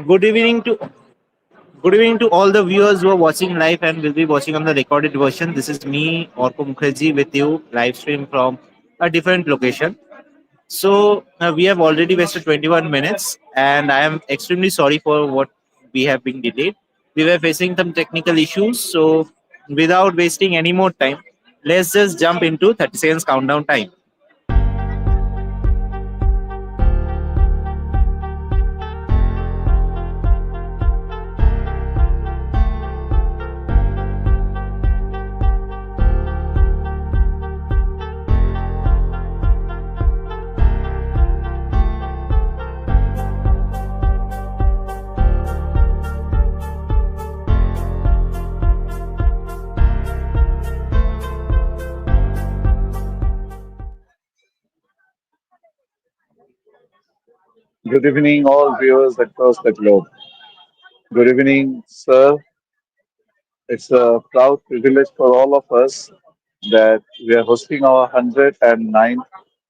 Good evening to Good evening to all the viewers who are watching live and will be watching on the recorded version. This is me, Orko Mukherjee, with you live stream from a different location. So we have already wasted 21 minutes, and I am extremely sorry for what we have been delayed. We were facing some technical issues, so without wasting any more time, let's just jump into 30 seconds countdown time. Good evening, all viewers across the globe. Good evening, sir. It's a proud privilege for all of us that we are hosting our 109th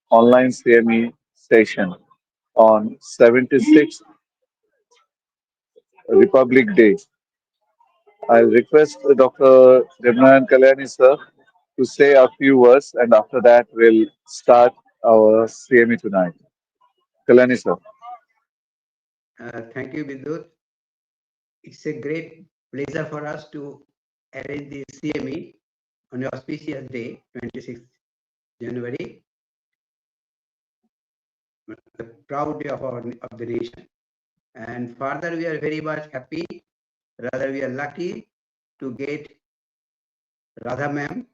online CME session on 76th Republic Day. I'll request Dr. Narayan Kalyani, sir, to say a few words, and after that, we'll start our CME tonight. Kalyani, sir. Thank you, Bidyut. It's a great pleasure for us to arrange the CME on your auspicious day, 26th January, the proud day of the nation. And further, we are very much happy, rather we are lucky to get Radha ma'am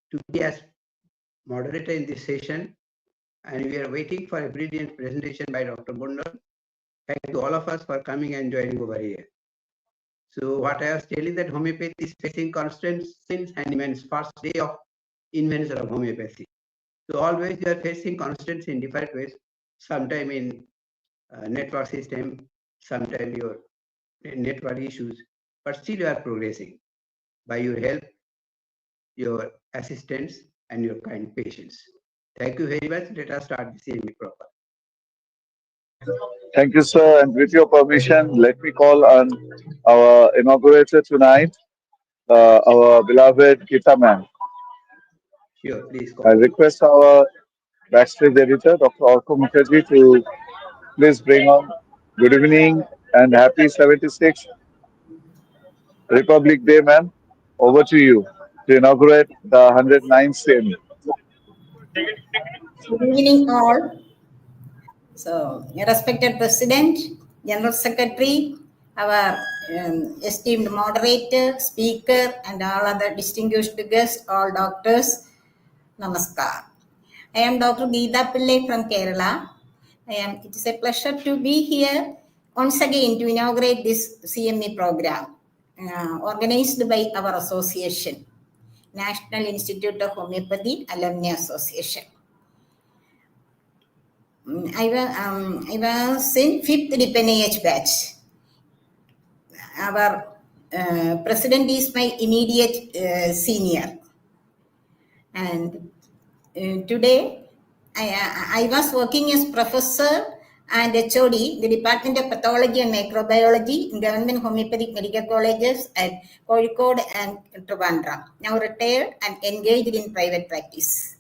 to be as moderator in this session, and we are waiting for a brilliant presentation by Dr. Mandal. Thank you all of us for coming and joining over here. So what I was telling, that homeopathy is facing constraints since Hahnemann's first day of invention of homeopathy. So always you are facing constraints in different ways, sometime in network system, sometime your network issues, but still you are progressing by your help, your assistance, and your kind patience. Thank you very much. Let us start the CME proper. Thank you, sir. And with your permission, let me call on our inaugurator tonight, our beloved Geetha ma'am. Sure, please I call. request our backstage editor, Dr. Orko Mukherjee, to please bring on good evening and happy 76th Republic Day, ma'am. Over to you to inaugurate the 109th CME. Good evening, all. So, respected President, General Secretary, our esteemed moderator, speaker, and all other distinguished guests, all doctors, namaskar. I am Dr. Geetha Pillai from Kerala. It is a pleasure to be here once again to inaugurate this CME program organized by our association, National Institute of Homoeopathy Alumni Association. I was in 5th N.I.H batch. Our president is my immediate senior. And today, I was working as professor and HOD, the Department of Pathology and Microbiology in Government Homeopathic Medical Colleges at Kozhikode and Thiruvananthapuram. Now retired and engaged in private practice.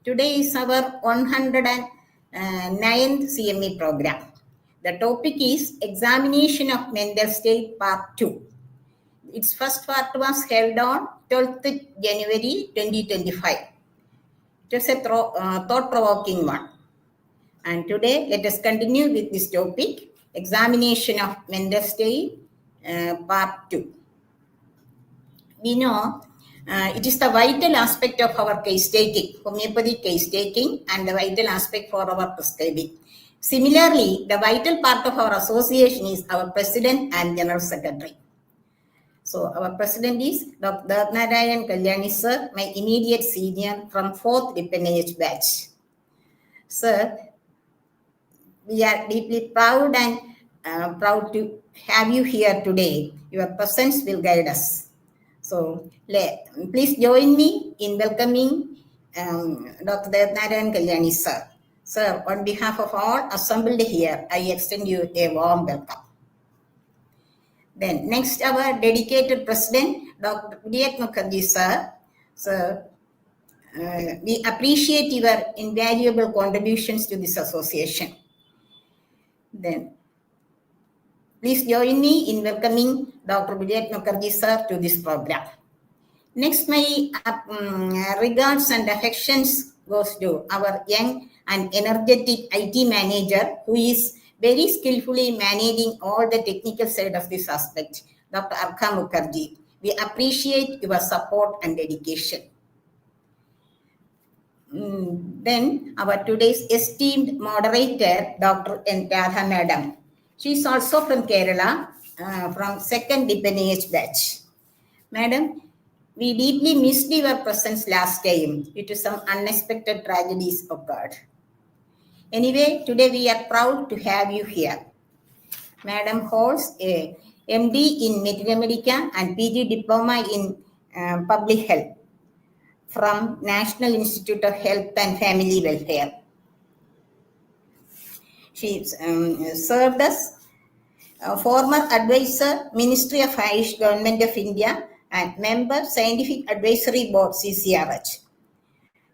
Today is our 109th CME program. The topic is Examination of Mental State Part-2. Its first part was held on 12th January 2025. It was a thought-provoking one. And today, let us continue with this topic, Examination of Mental State Part-2. We know it is the vital aspect of our case taking, homeopathic case taking, and the vital aspect for our prescribing. Similarly, the vital part of our association is our president and general secretary. So our president is Dr. Narayan Kalyani, sir, my immediate senior from 4th N.I.H batch. Sir, we are deeply proud and proud to have you here today. Your presence will guide us. So please join me in welcoming Dr. Narayan Kalyani, sir. Sir, on behalf of all assembled here, I extend you a warm welcome. Then next, our dedicated president, Dr. Bidyut Mukherjee, sir. Sir, we appreciate your invaluable contributions to this association. Then, please join me in welcoming Dr. Bidyut Mukherjee, sir, to this program. Next, my regards and affections goes to our young and energetic IT manager who is very skillfully managing all the technical side of this aspect, Dr. Mukherjee. We appreciate your support and dedication. Then our today's esteemed moderator, Dr. Radha Madam. She is also from Kerala, from second N.I.H batch. Madam, we deeply missed your presence last time due to some unexpected tragedies occurred. Anyway, today we are proud to have you here. Madam holds a MD in Medica and PG diploma in public health from National Institute of Health and Family Welfare. She served as former advisor, Ministry of AYUSH, Government of India, and member, Scientific Advisory Board, CCRH.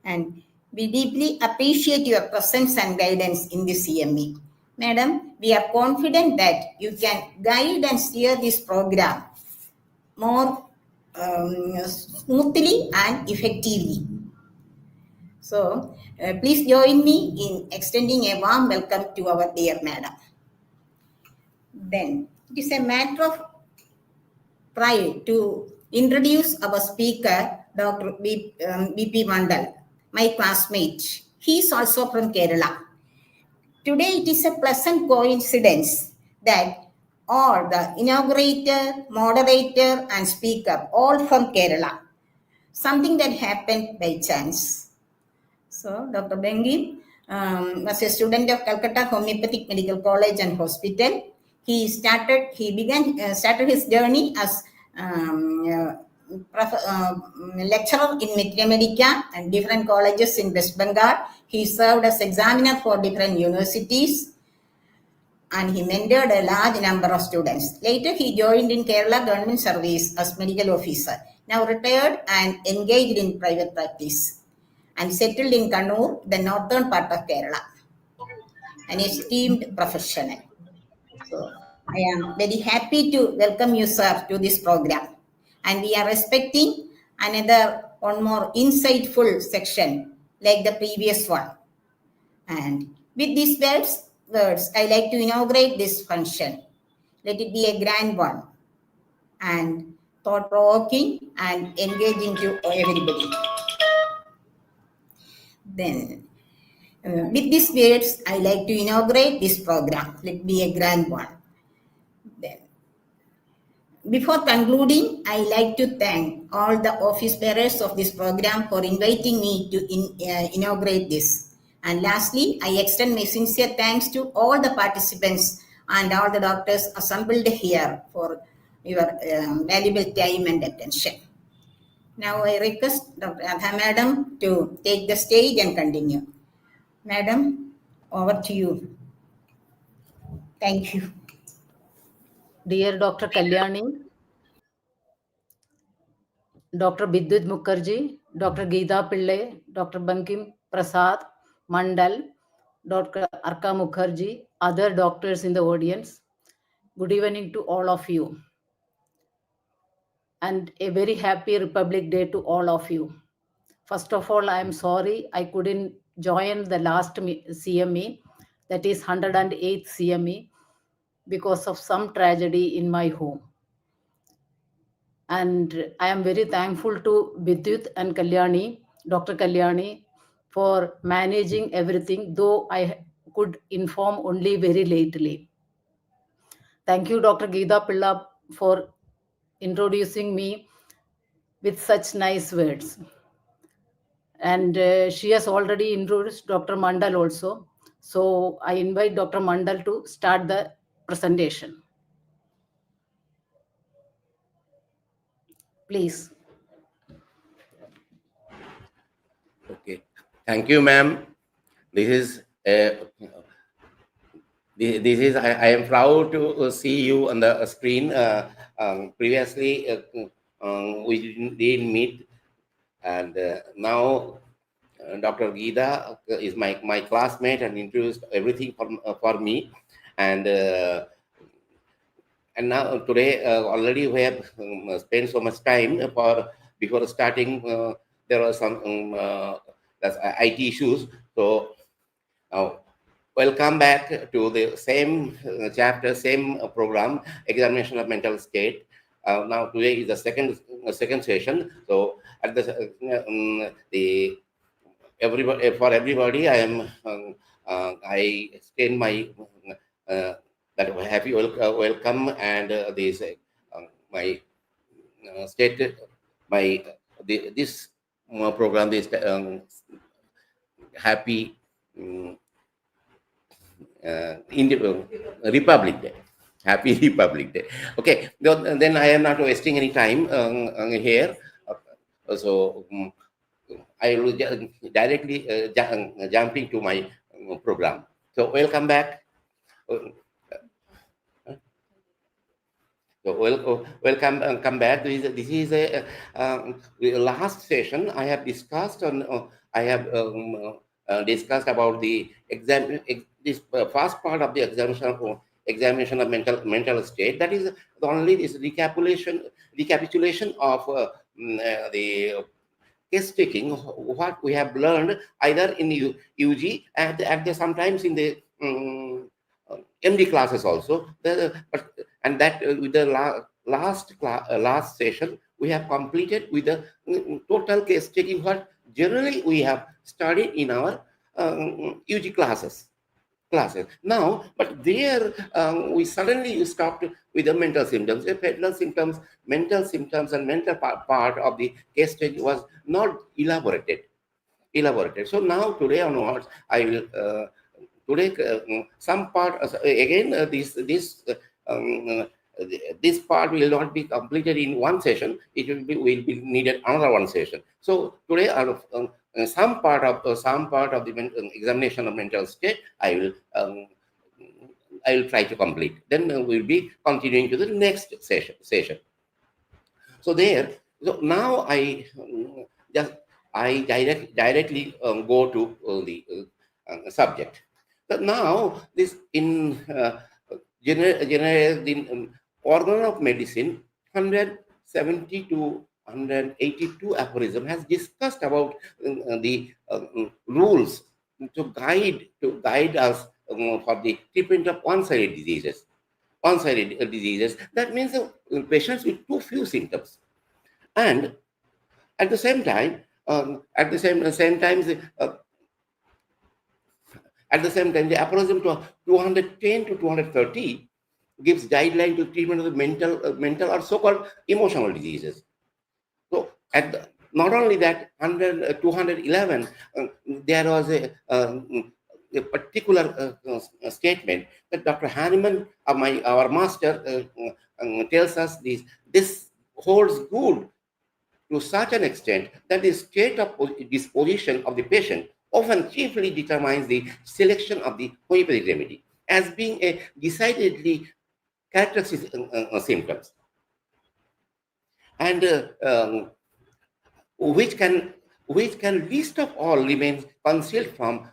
And we deeply appreciate your presence and guidance in the CME. Madam, we are confident that you can guide and steer this program more smoothly and effectively. So, please join me in extending a warm welcome to our dear Madam. Then, it is a matter of pride to introduce our speaker, Dr. BP Mandal, my classmate. He is also from Kerala. Today, it is a pleasant coincidence that all the inaugurator, moderator, and speaker, all from Kerala. Something that happened by chance. So, Dr. Bankim was a student of Calcutta Homoeopathic Medical College and Hospital. He started his journey as lecturer in Medica and different colleges in West Bengal. He served as examiner for different universities and he mentored a large number of students. Later, he joined in Kerala government service as medical officer. Now retired and engaged in private practice and settled in Kannur, the northern part of Kerala, an esteemed professional. So I am very happy to welcome you, sir, to this program. And we are expecting one more insightful section like the previous one. And with these words, I like to inaugurate this function. Let it be a grand one and thought-provoking and engaging to everybody. Then, with these words, I like to inaugurate this program. Let it be a grand one. Then, before concluding, I like to thank all the office bearers of this program for inviting me to inaugurate this. And lastly, I extend my sincere thanks to all the participants and all the doctors assembled here for your valuable time and attention. Now I request Dr. Radha Madam to take the stage and continue. Madam, over to you. Thank you. Dear Dr. Kalyani, Dr. Bidyut Mukherjee, Dr. Geetha Pillai, Dr. Bankim, Prasad, Mandal, Dr. Mukherjee, other doctors in the audience, good evening to all of you. And a very happy Republic Day to all of you. First of all, I am sorry I couldn't join the last CME, that is 108th CME, because of some tragedy in my home. And I am very thankful to Bidyut and Kalyani, Dr. Kalyani, for managing everything, though I could inform only very lately. Thank you, Dr. Geetha Pillai, for introducing me with such nice words. And she has already introduced Dr. Mandal also. So I invite Dr. Mandal to start the presentation. Please. Okay. Thank you, ma'am. This is This is I am proud to see you on the screen. Previously, we didn't meet, and now Dr. Geetha is my classmate and introduced everything for me, and now today already we have spent so much time before starting. There were some IT issues, so welcome back to the same chapter, same program, examination of mental state. Now today is the second session. So at the everybody, I extend my that happy welcome, and this my state this program, this happy Republic Day. Happy Republic Day. Okay, then I am not wasting any time here. So I will directly jumping to my program. So welcome back. So welcome come back. This is a last session I have discussed on. I have discussed about the this first part of the examination of mental state. That is only this recapitulation of the case taking, what we have learned either in UG and sometimes in the MD classes also. And that with the last session we have completed with the total case taking what generally we have studied in our UG classes. Now, but there we suddenly stopped with the mental symptoms. Mental symptoms and mental part of the case study was not elaborated. So now today onwards, I will today some part again this part will not be completed in one session. It will be needed another one session. So today some part of the examination of mental state I will try to complete. Then we'll be continuing to the next session. So now I directly go to the subject. So now this in general organ of medicine 170 to 182 aphorism has discussed about the rules to guide us for the treatment of one-sided diseases. That means patients with too few symptoms, and at the same time, the aphorism to 210 to 230 gives guideline to treatment of the mental or so-called emotional diseases. So not only that, 211 there was a particular statement that Dr. Hahnemann, our master, tells us this holds good to such an extent that the state of disposition of the patient often chiefly determines the selection of the homeopathic remedy as being a decidedly characteristic symptoms, and which can least of all remain concealed from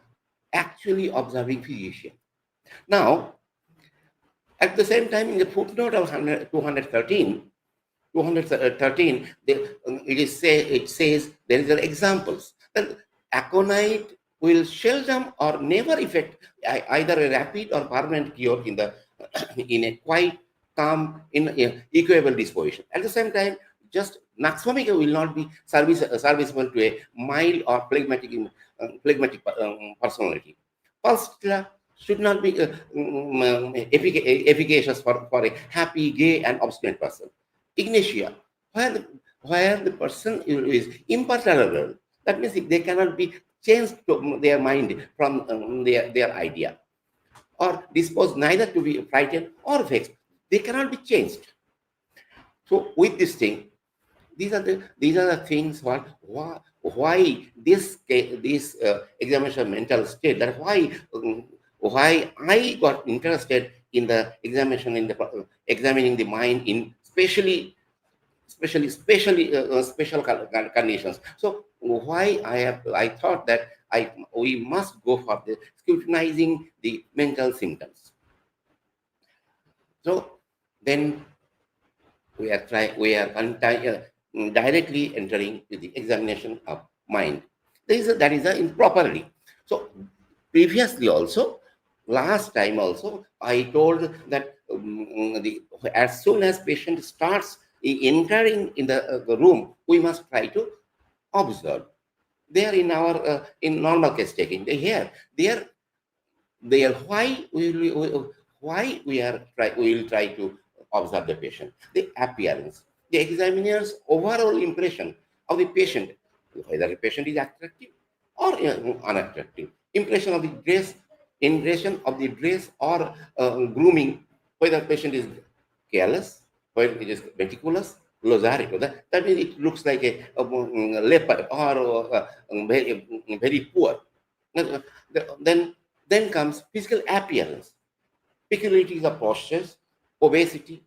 actually observing physician. Now, at the same time, in the footnote of 213, it says there is examples that aconite will seldom or never effect either a rapid or permanent cure in a quite calm, equable disposition. At the same time, just Naxvomica will not be serviceable to a mild or phlegmatic personality. Pulsatilla should not be efficacious for a happy, gay, and obstinate person. Ignatia, where the person is imperturbable, that means they cannot be changed to their mind from their idea, or disposed neither to be frightened or vexed. They cannot be changed. So with this thing, These are the things why this examination mental state, that why I got interested in the examination, in the examining the mind in special conditions. So why I thought that we must go for the scrutinizing the mental symptoms. So then we are directly entering to the examination of mind. That is improperly. So previously also, last time also, I told that as soon as patient starts entering in the room, we must try to observe. They are in our in normal case taking. They are why we will try to observe the patient, the appearance, the examiner's overall impression of the patient, whether the patient is attractive or unattractive, impression of the dress or grooming, whether the patient is careless, whether it is meticulous, lozarico. That means it looks like a leper or very poor. Then comes physical appearance, peculiarities of postures, obesity,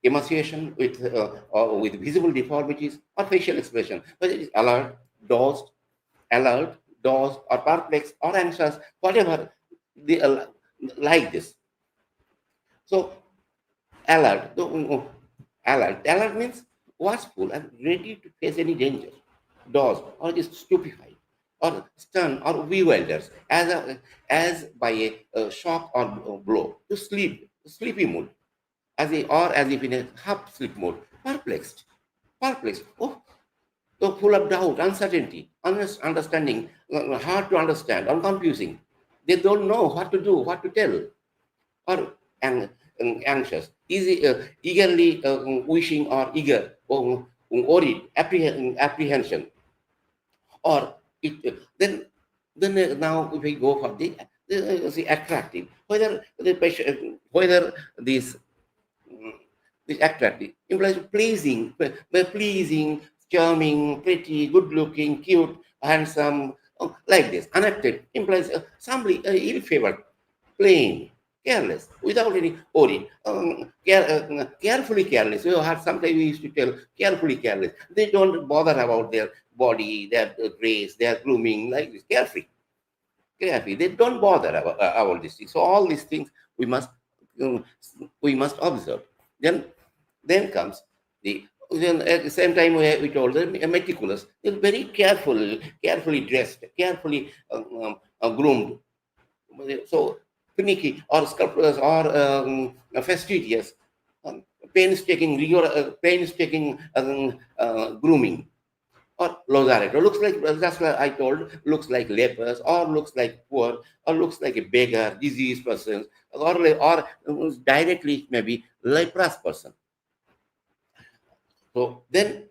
emaciation with visible deformities, or facial expression, whether it is alert, dazed, or perplexed, or anxious, whatever they like this. So alert, alert means watchful and ready to face any danger. Dazed or just stupefied, or stunned or bewildered as by a shock or blow, to sleepy mood, as if in a half sleep mode, perplexed, oh, so full of doubt, uncertainty, understanding, hard to understand, or confusing. They don't know what to do, what to tell, or anxious, eagerly wishing, or eager, or worried, apprehension, or then now if we go for the attractive, whether the patient, whether this attractive implies pleasing, charming, pretty, good looking, cute, handsome, like this. Unattractive implies somebody ill-favored, plain, careless, without any worry, carefully careless. You have sometimes we used to tell carefully careless. They don't bother about their body, their grace, their grooming, like this, carefree. They don't bother about these things. So all these things we must observe. Then comes then at the same time we told them meticulous. They're very carefully dressed, carefully groomed. So finicky or scrupulous or fastidious, painstaking grooming. Or lozarico, looks like, that's what I told, looks like lepers, or looks like poor, or looks like a beggar, diseased person, or directly maybe leprous person. So then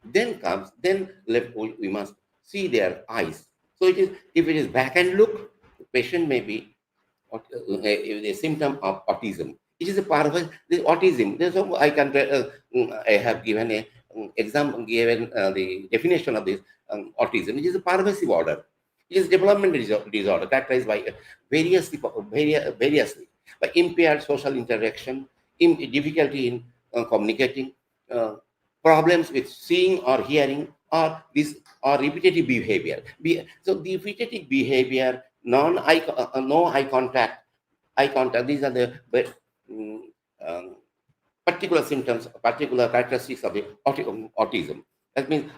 we must see their eyes. So if it is back and look, the patient may be a symptom of autism. It is a part of the autism. So I have given a example, given the definition of this autism. It is a pervasive order. It is developmental disorder characterized by variously by impaired social interaction, difficulty in communicating, problems with seeing or hearing, or repetitive behavior. So the repetitive behavior, no eye contact. These are the particular symptoms, particular characteristics of the autism. That means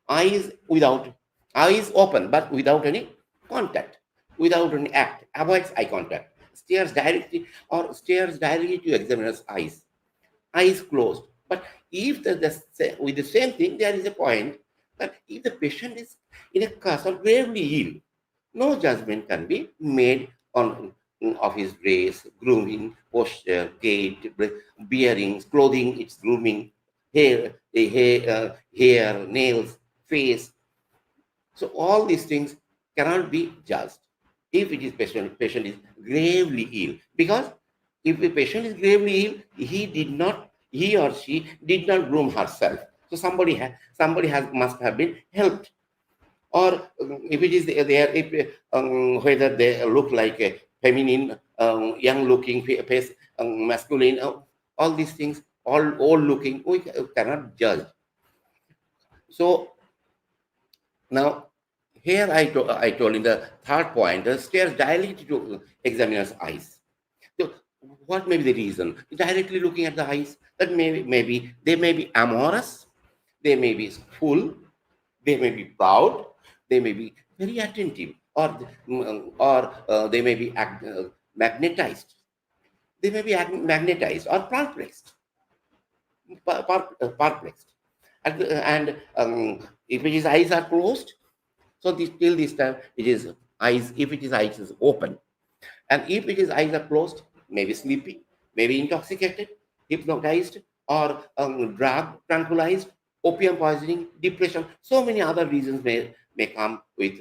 eyes open but without any contact, without any act, avoids eye contact, stares directly to examiner's eyes closed. But if with the same thing, there is a point that if the patient is in a case or gravely ill, no judgment can be made of his dress, grooming, posture, gait, bearings, clothing, its grooming, hair, nails, face. So all these things cannot be judged if it is patient is gravely ill. Because if the patient is gravely ill, he or she did not groom herself. So somebody must have been helped. Or if it is whether they look like a feminine, young-looking face, masculine, all these things, all old-looking, we cannot judge. So now, here I told in the third point, the stares directly to examiner's eyes. So what may be the reason? Directly looking at the eyes, that maybe they may be amorous, they may be full, they may be proud, they may be very attentive, or they may be magnetized. They may be magnetized or perplexed. Perplexed. And if his eyes are closed, so till this time it is eyes. If it is eyes is open, and if it is eyes are closed, maybe sleepy, maybe intoxicated, hypnotized, or drugged, tranquilized, opium poisoning, depression. So many other reasons may come with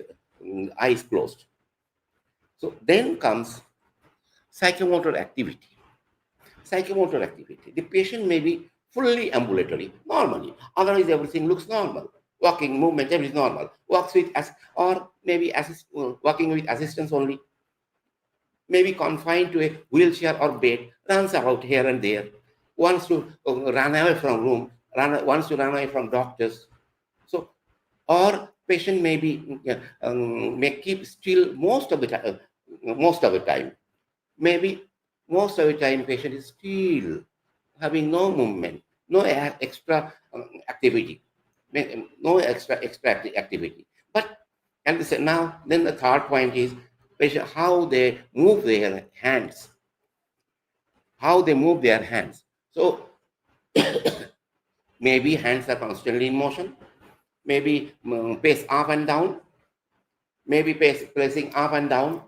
eyes closed. So then comes psychomotor activity. Psychomotor activity. The patient may be fully ambulatory, normally. Otherwise, everything looks normal. Walking, movement, everything normal. Walks with or maybe walking with assistance only. Maybe confined to a wheelchair or bed, runs about here and there, wants to run away from room, wants to run away from doctors. So, or patient may be may keep still most of the time. Maybe most of the time patient is still having no movement, no extra activity, no extra activity. But and now then the third point is patient how they move their hands. How they move their hands. So maybe hands are constantly in motion, maybe pace up and down, maybe placing up and down,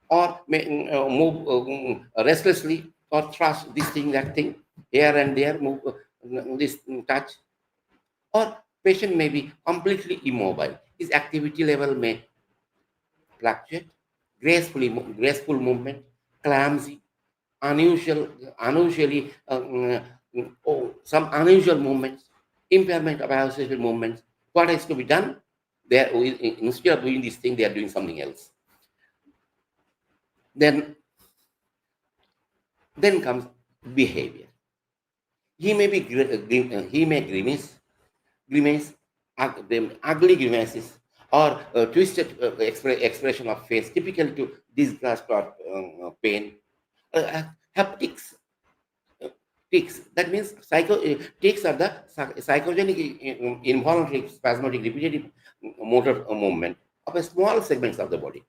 or move restlessly, or thrust this thing, that thing, here and there, move this touch. Or patient may be completely immobile. His activity level may fluctuate, graceful movement, clumsy, unusually some unusual movements, impairment of associated movements. What is to be done? Instead of doing this thing, they are doing something else. Then comes behavior. He may be grimace, ugly grimaces, or twisted expression of face, typical to disgust or pain. Haptics. Tics. That means tics are the psychogenic, involuntary, spasmodic, repetitive motor movement of a small segments of the body.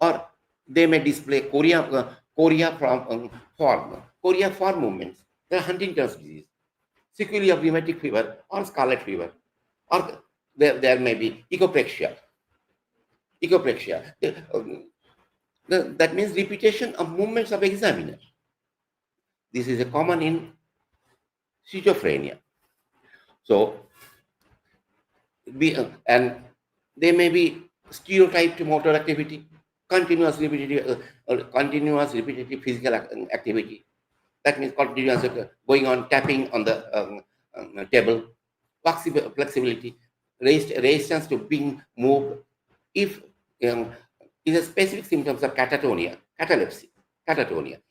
Or they may display choreiform movements. They are Huntington's disease, sequelae of rheumatic fever or scarlet fever, or there may be echopraxia. That means repetition of movements of examiner. This is a common in schizophrenia. So, and they may be stereotyped motor activity, continuous repetitive physical activity. That means continuous going on, tapping on the table, flexibility, resistance to being moved. If is a specific symptoms of catatonia,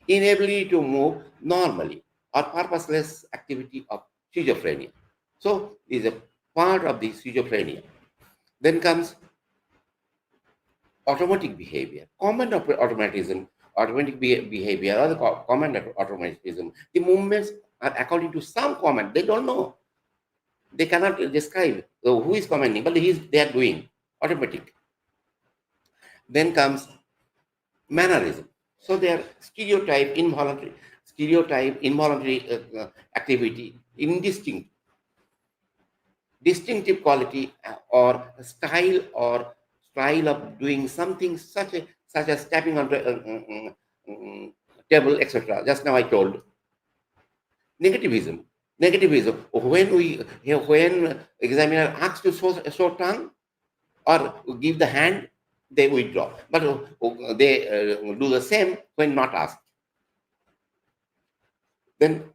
inability to move normally, or purposeless activity of schizophrenia. So is a part of the schizophrenia. Then comes automatic behavior, command of automatism, automatic behavior, or the command of automatism. The movements are according to some command. They don't know. They cannot describe who is commanding, but they are doing automatic. Then comes mannerism. So they are stereotype, involuntary activity, indistinct, distinctive quality or style of doing something such as tapping on the table, etc. Just now I told. Negativism. When examiner asks to show tongue or give the hand, they withdraw. But they do the same when not asked. Then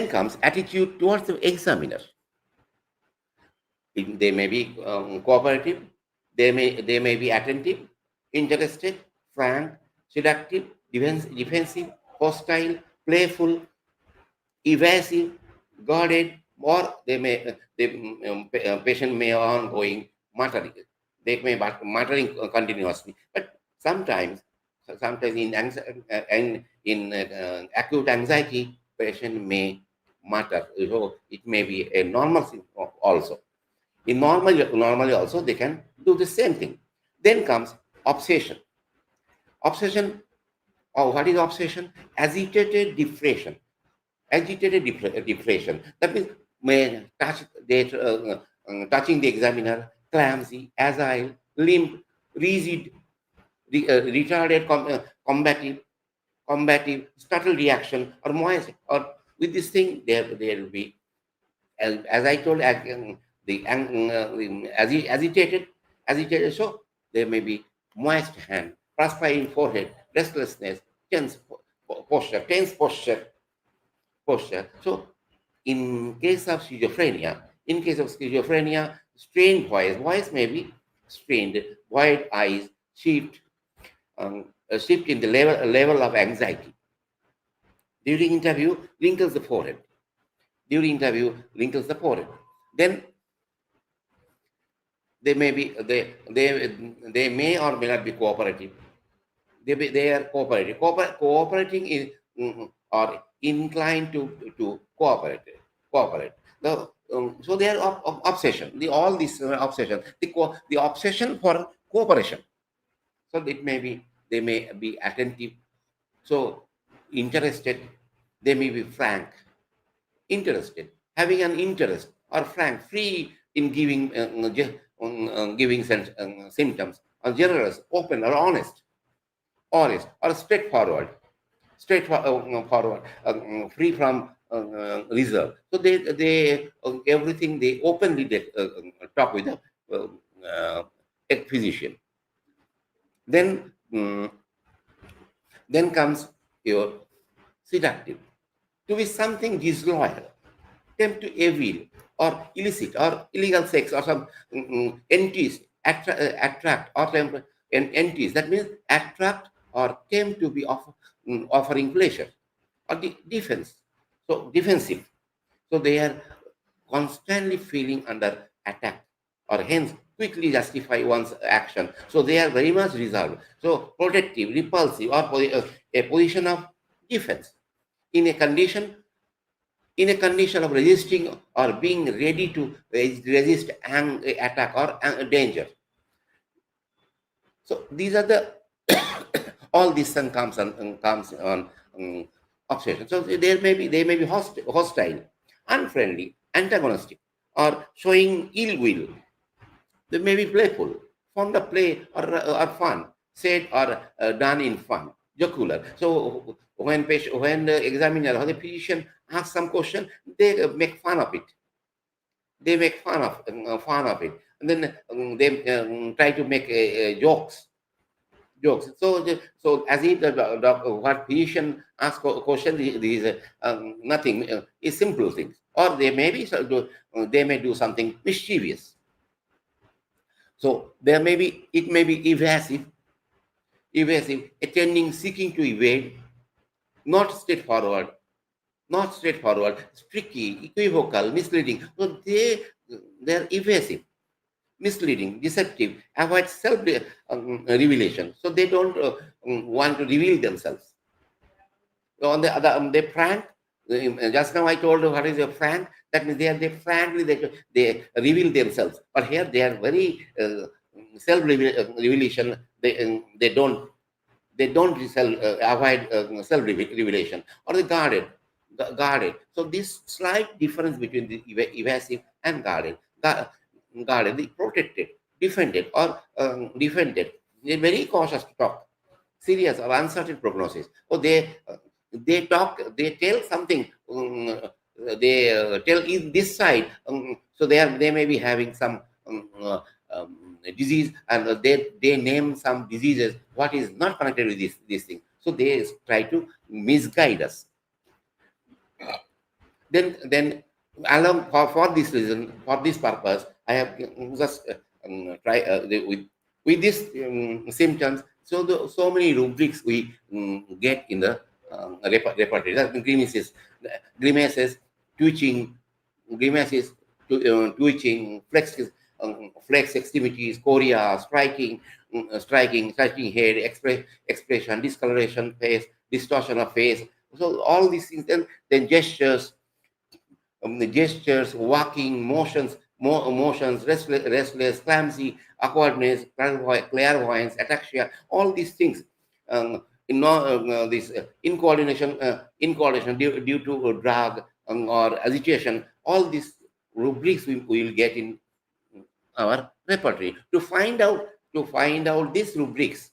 comes attitude towards the examiner. They may be cooperative, they may be attentive, interested, frank, seductive, defensive, hostile, playful, evasive, guarded, or patient may ongoing muttering. They may be muttering continuously. But sometimes in acute anxiety, patient may mutter. So it may be a normal thing also. In normally also they can do the same thing. Then comes obsession. Obsession, or what is obsession? Agitated depression. Agitated depression. That means may touching the examiner, clumsy, agile, limp, rigid, retarded, combative, subtle reaction, or moist. Or with this thing, there will be, as I told, agitated. So there may be moist hand, perspiring forehead, restlessness, tense posture. So in case of schizophrenia, strained voice may be strained, wide eyes, shift in the level of anxiety. During interview, wrinkles the forehead. Then they may be they may or may not be cooperative. They are cooperative. Cooperating is or inclined to cooperate. So they are obsession. All these obsession. The obsession for cooperation. So it may be, they may be attentive. So interested. They may be frank. Interested, having an interest, or frank, free in giving symptoms, or generous, open, or honest, or straightforward, free from reserve. So they everything they openly talk with a physician. Then comes your seductive. To be something disloyal, tempt to evil, or illicit, or illegal sex, or some entities, attract, or entities. That means attract or tempt to be offering pleasure, or defense. So defensive. So they are constantly feeling under attack, or hence quickly justify one's action. So they are very much reserved. So protective, repulsive, or a position of defense. In a condition of resisting, or being ready to resist attack or danger. So these are the all this comes on obsession. So they may be hostile, unfriendly, antagonistic, or showing ill will. They may be playful, fond of play or fun, said or done in fun, jocular. So when the examiner or the physician asks some question, they make fun of it. They make fun of it, and then they try to make jokes. So as if what physician asks question, these nothing is simple things, or they may do something mischievous. So it may be evasive, attending, seeking to evade, not straightforward, tricky, equivocal, misleading. So they're evasive, misleading, deceptive, avoid self-revelation. So they don't want to reveal themselves. So on the other, they frank. Just now I told you what is a frank. That means they frankly they reveal themselves. But here they are very self-revelation. They don't avoid self-revelation, or the guarded. So this slight difference between the evasive and guarded, the protected, defended, or defended. They're very cautious to talk, serious or uncertain prognosis. Or they tell something. They tell in this side. So they may be having some disease, and they name some diseases what is not connected with this thing. So they try to misguide us. Then along for this reason, for this purpose, I have just tried with these symptoms. So many rubrics we get in the repertory. That's grimaces, twitching, grimaces, twitching, flex extremities, chorea, striking head, expression, discoloration face, distortion of face. So all these things, then gestures, the gestures, walking, motions, restless, clumsy, awkwardness, clairvoyance, ataxia, all these things. This incoordination due to drug or agitation, all these rubrics we will get in our repertory. To find out these rubrics,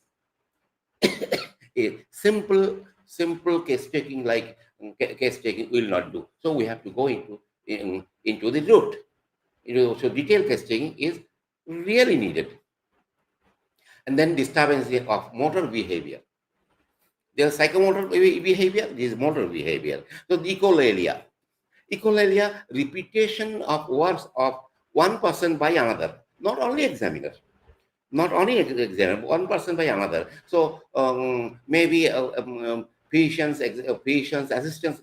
a simple case taking like case taking will not do. So we have to go into the root. So detailed case taking is really needed. And then disturbance of motor behavior. There's psychomotor behavior, this is motor behavior. So the echolalia. Echolalia, repetition of words of one person by another, not only examiner. Not only examiner, one person by another. So maybe patient's assistant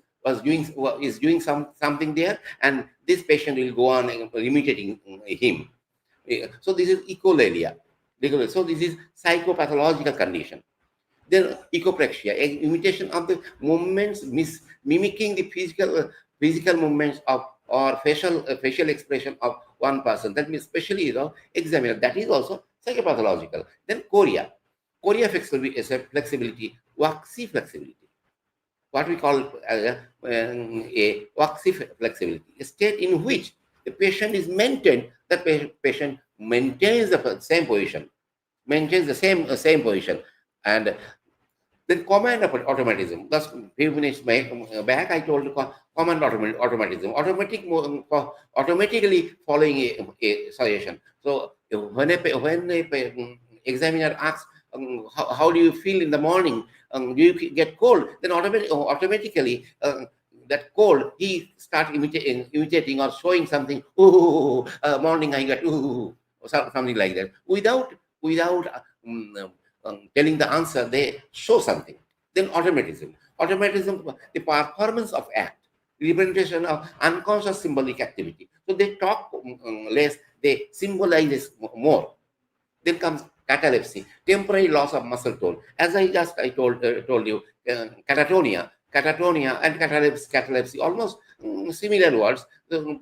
is doing something there, and this patient will go on imitating him. So this is echolalia. So this is psychopathological condition. Then echopraxia, imitation of the movements, mimicking the physical movements of or facial expression of one person. That means especially examiner. That is also psychopathological. Then chorea flexibility, waxy flexibility. What we call a waxy flexibility, a state in which the patient is maintained. The patient maintains the same position, same position, and then command automatism. That's few minutes back I told command automatism, automatically following a suggestion. So when a examiner asks, how do you feel in the morning? Do you get cold? Then automatically that cold, he start imitating or showing something. Morning I got or something like that. Without telling the answer, they show something. Then automatism, the performance of act, representation of unconscious symbolic activity. So they talk less, they symbolize more. Then comes catalepsy, temporary loss of muscle tone. As I told you, catatonia and catalepsy, almost similar words. The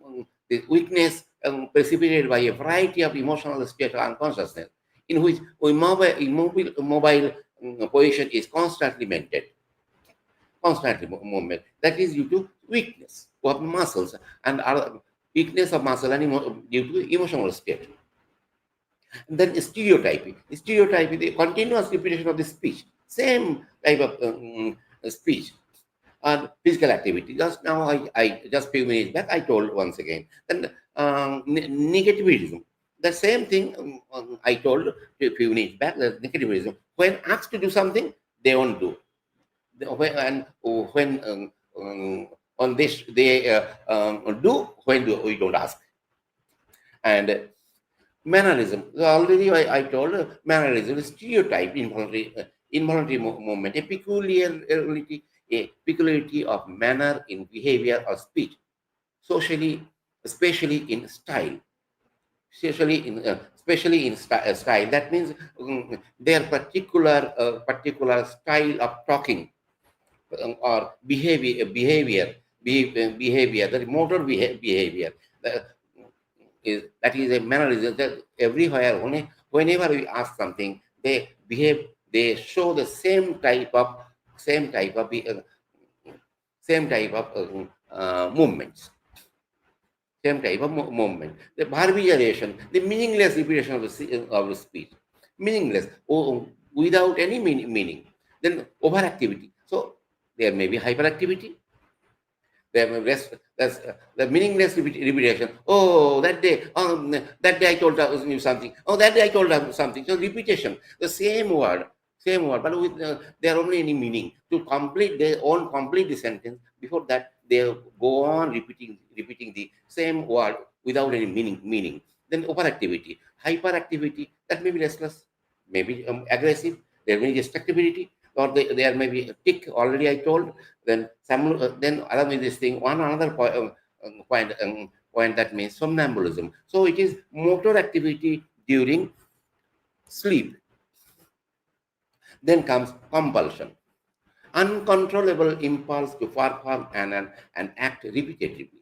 weakness precipitated by a variety of emotional state of unconsciousness, in which immobile position is constantly maintained, constantly movement. That is due to weakness of muscles and weakness of muscle and due to emotional state. And then stereotyping, the continuous repetition of the speech, same type of speech and physical activity. Just now, I just few minutes back, I told once again. Then negativism, the same thing I told a few minutes back, that negativism. When asked to do something, they won't do. When on this they do, when do we don't ask. And mannerism. Already I told mannerism, stereotype, involuntary movement, a peculiarity of manner in behavior or speech, socially, especially in style. Especially in style. That means their particular style of talking or behavior, the motor behavior. That is a mannerism that everywhere, whenever we ask something, they behave, they show the same type of movements. Same type of movement. The barbarization, the meaningless repetition of the speech. Meaningless, without any meaning. Then overactivity. So there may be hyperactivity. There may be that's the meaningless repetition. Oh, that day I told you something. Oh, that day I told her something. So repetition, the same word, but with there are only any meaning. To complete, they won't complete the sentence. Before that, they go on repeating the same word without any meaning. Then overactivity, hyperactivity, that may be restless, maybe aggressive, there may be destructibility, or there may be a tick, already I told. Then then along with this thing, another point that means somnambulism. So it is motor activity during sleep. Then comes compulsion, uncontrollable impulse to perform an act repetitively.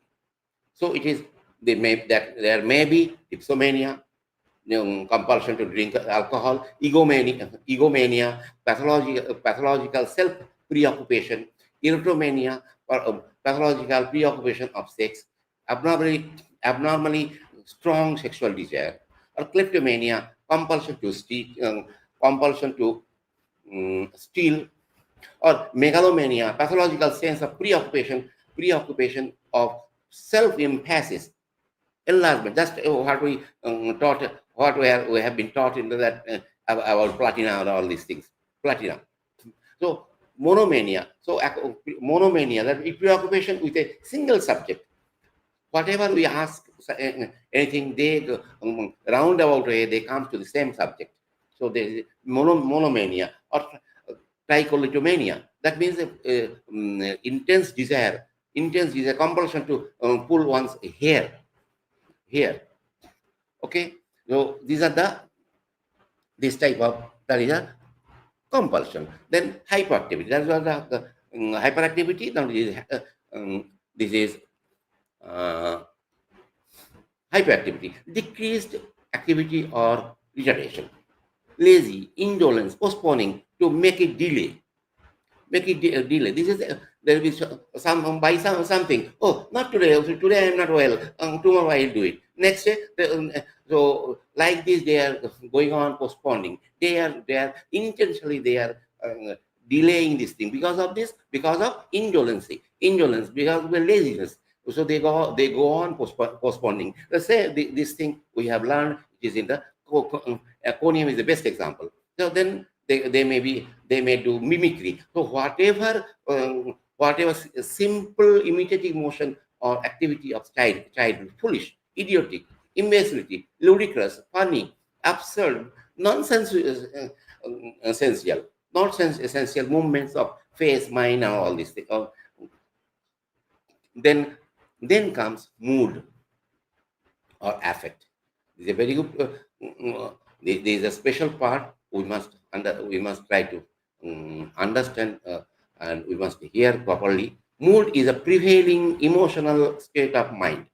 So it is there may be dipsomania, compulsion to drink alcohol, egomania, pathological self preoccupation, erotomania, or pathological preoccupation of sex, abnormally strong sexual desire, or kleptomania, compulsion to steal, or megalomania, pathological sense of preoccupation of self-emphasis, enlargement. Just what we taught, we have been taught into that about platina and all these things. Platina. So monomania. So monomania, that preoccupation with a single subject. Whatever we ask, anything, they roundabout way, they come to the same subject. So there is monomania or trichotillomania. That means intense desire, compulsion to pull one's hair. Okay, so these are this type of, that is a compulsion. Then hyperactivity, that's what the hyperactivity. Now this is hyperactivity, decreased activity or retardation, lazy, indolence, postponing, to make it delay. Delay. This is there will be something. Oh, not today. Today I am not well. Tomorrow I will do it. Next day, so like this they are going on postponing. They are intentionally delaying this thing because of indolence, because of the laziness. So they go on postponing. Let's say this thing we have learned, it is in the conium is the best example. So then they may do mimicry. So whatever simple imitative motion or activity of child, foolish, idiotic, imbecility, ludicrous, funny, absurd, essential movements of face, mind, and all these things. Then comes mood or affect. This is a very good. There is a special part we must try to understand, and we must hear properly. Mood is a prevailing emotional state of mind.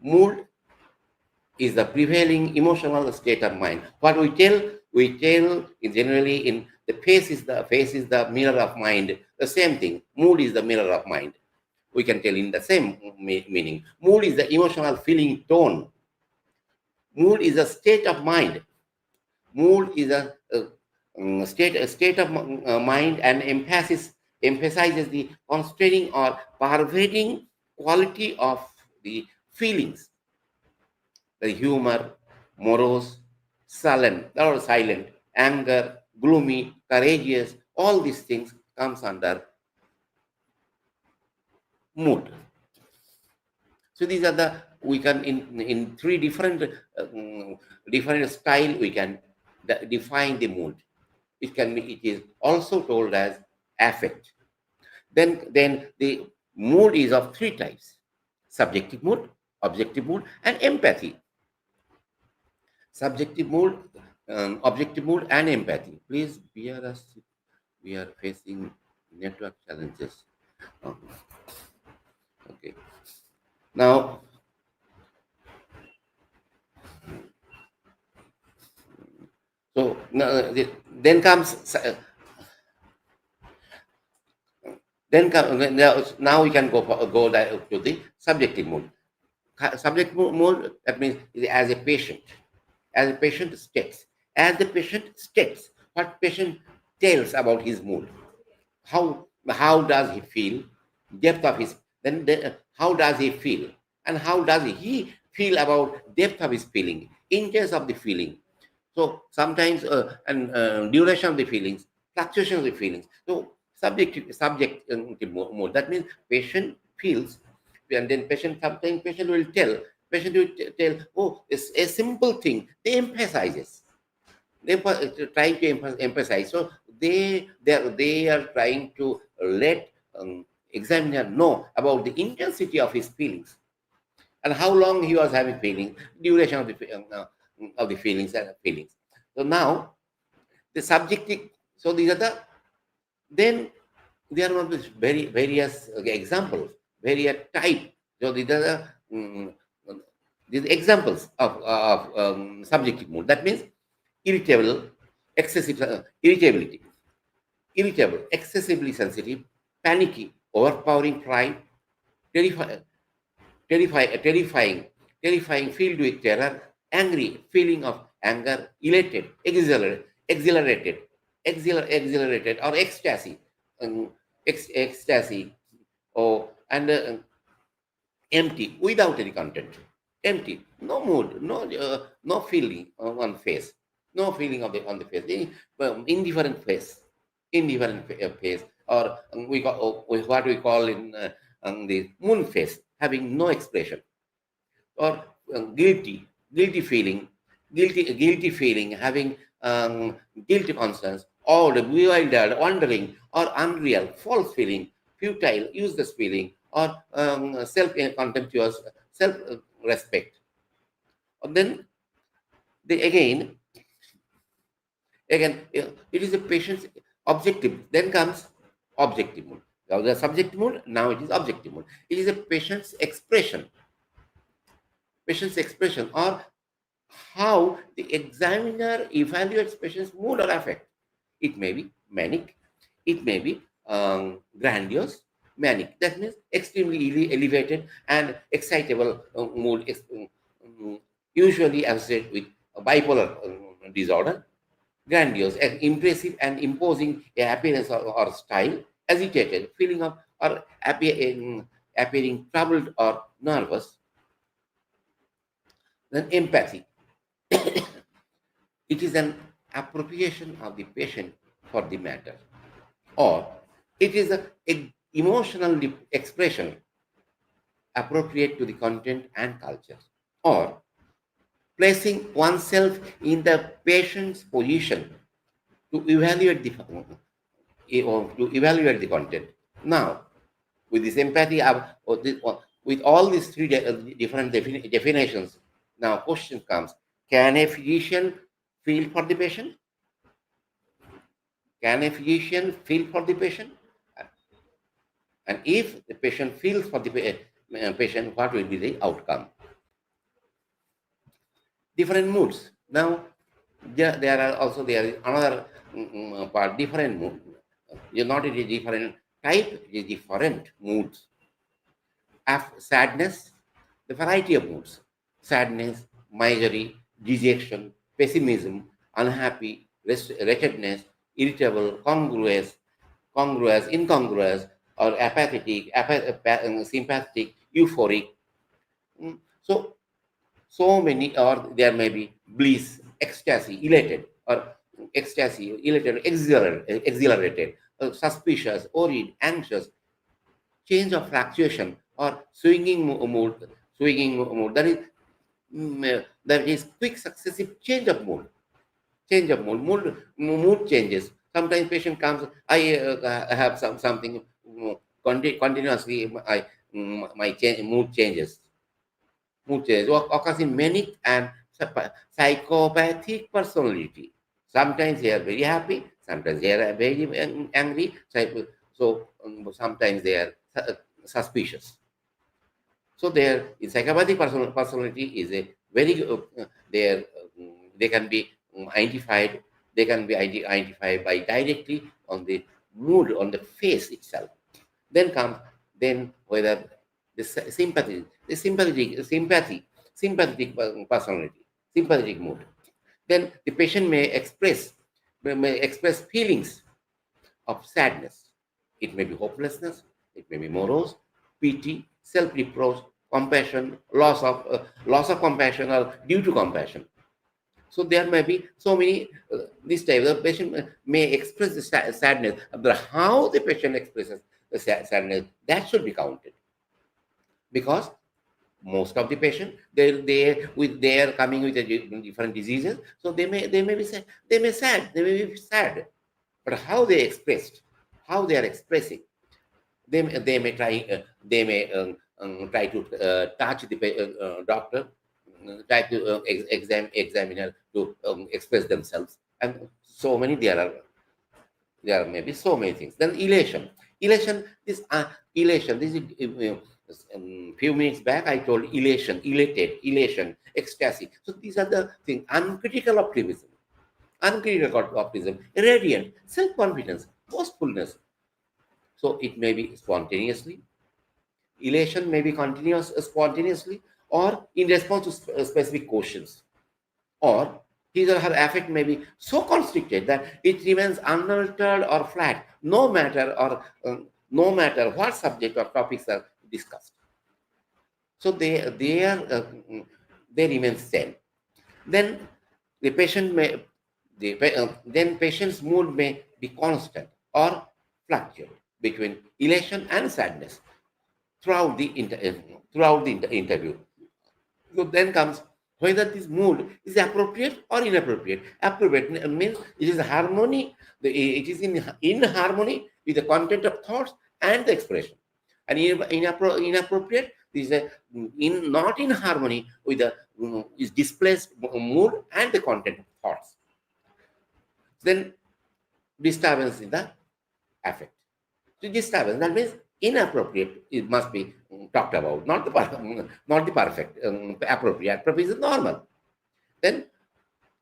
Mood is the prevailing emotional state of mind. What we tell generally in the face is the mirror of mind. The same thing. Mood is the mirror of mind. We can tell in the same meaning. Mood is the emotional feeling tone. Mood is a state of mind. Mood is a state of mind, and emphasizes the constraining or pervading quality of the feelings. The humor, morose, sullen or silent, anger, gloomy, courageous, all these things comes under mood. So these are we can in three different style we can define the mood. It is also told as affect. Then the mood is of three types: subjective mood, objective mood, and empathy. Subjective mood, objective mood, and empathy. Please bear us. We are facing network challenges. Okay. Now, so then comes. Now we can go to the subjective mood. Subjective mood, that means as a patient. As the patient states what patient tells about his mood. How does he feel? Depth of his how does he feel, and how does he feel about depth of his feeling, intense of the feeling. So sometimes duration of the feelings, fluctuation of the feelings. So subjective mode. That means patient feels, and then patient will tell Patient will tell, oh, it's a simple thing. They emphasizes. They trying to emphasize. So they are trying to let examiner know about the intensity of his feelings and how long he was having feelings, duration of the feelings and feelings. So now the subjective. So these are then there are very various examples, various type. So these are these examples of subjective mood. That means irritable, excessive irritability, irritable, excessively sensitive, panicky, overpowering pride, terrifying, terrifying, filled with terror, angry, feeling of anger, elated, exhilarated, or ecstasy, ecstasy, or and empty, without any content, empty, no mood, no feeling on face, no feeling on the face, indifferent face, face, or what we call in the moon face, having no expression, or guilty feeling, guilty feeling, having guilty conscience, or bewildered, wandering, or unreal, false feeling, futile, useless feeling, or self-contemptuous, self-respect. And then again, it is a patient's objective. Then comes objective mood. Now the subjective mood, now it is objective mood. It is a patient's expression, or how the examiner evaluates patient's mood or affect. It may be manic, it may be grandiose, manic. That means extremely elevated and excitable mood, usually associated with bipolar disorder. Grandiose, impressive and imposing appearance or style, agitated, feeling of or appearing troubled or nervous. Then empathy. It is an appropriation of the patient for the matter, or it is an emotional expression appropriate to the content and culture, or placing oneself in the patient's position to evaluate the content. Now, with this empathy, with all these three different definitions, now question comes: can a physician feel for the patient? Can a physician feel for the patient? And if the patient feels for the patient, what will be the outcome? Different moods. Now, there is another part, different mood. You're not in a different type, it is different moods. Sadness, the variety of moods: sadness, misery, dejection, pessimism, unhappy, wretchedness, irritable, congruous, incongruous, or apathetic, sympathetic, euphoric. So many, or there may be bliss, ecstasy, elated, or ecstasy, elated, exhilarated, suspicious, worried, anxious, change of fluctuation, or swinging mood. That is quick successive change of mood. Mood changes. Sometimes patient comes, I have something continuously. My mood changes. Mood changes occurs in manic and psychopathic personality. Sometimes they are very happy, sometimes they are very angry. So sometimes they are suspicious. So their psychopathic personality is a very they can be identified. They can be identified by directly on the mood, on the face itself. Then comes whether the sympathy, sympathetic personality, sympathetic mood. Then the patient may express feelings of sadness. It may be hopelessness, it may be morose, pity, self-reproach, compassion, loss of compassion, or due to compassion. So there may be so many this type. The patient may express the sadness, but how the patient expresses the sadness, that should be counted, because Most of the patient, they are coming with different diseases, so they may be sad, they may be sad, but how they expressed, how they are expressing, they may try to touch the doctor, try to examiner to express themselves, and so many there are maybe so many things. Then elation, this elation. This is few minutes back I told elation, elated, elation, ecstasy. So these are the things. Uncritical optimism, radiant, self-confidence, boastfulness. So it may be spontaneously. Elation may be continuous, spontaneously, or in response to specific questions, or his or her affect may be so constricted that it remains unaltered or flat, no matter what subject or topics are discussed. So they remain same. Then the patient may then patient's mood may be constant or fluctuate between elation and sadness throughout the interview. So then comes whether this mood is appropriate or inappropriate. Appropriate means it is harmony. It is in harmony with the content of thoughts and the expression. And inappropriate is not in harmony with the is displaced mood and the content of thoughts. Then disturbance in the affect. So disturbance, that means inappropriate, it must be talked about, not the perfect. Appropriate is normal. Then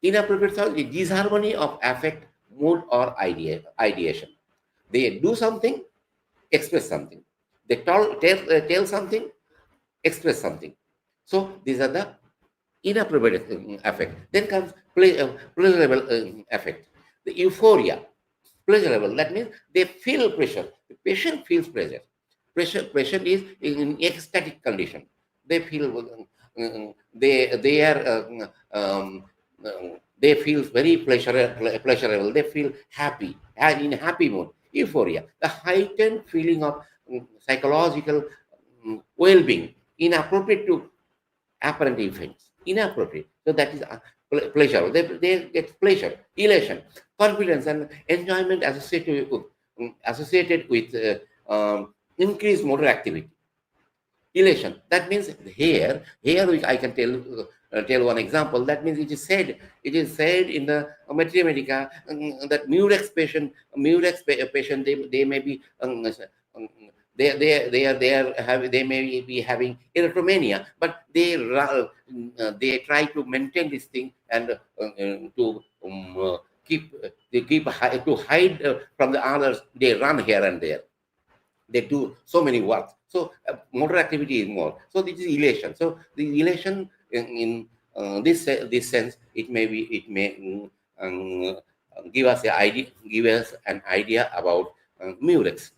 inappropriate thought is disharmony of affect, mood, or ideation. They do something, express something. They tell something, express something. So these are the inappropriate affect. Then comes pleasurable affect. The euphoria, pleasurable, that means they feel pleasure. The patient feels pleasure. Patient is in ecstatic condition. They feel they feel very pleasurable. They feel happy, in happy mood. Euphoria, the heightened feeling of psychological well-being, inappropriate to apparent events. Inappropriate. So that is pleasure. They get pleasure, elation, confidence, and enjoyment associated with increased motor activity. Elation. That means here I can tell one example. That means it is said in the Materia Medica that murex patient they may be they may be having erotomania, but they try to maintain this thing and to hide from the others. They run here and there. They do so many work. So motor activity is more. So this is elation. So the elation in this sense, it may give us an idea about murex.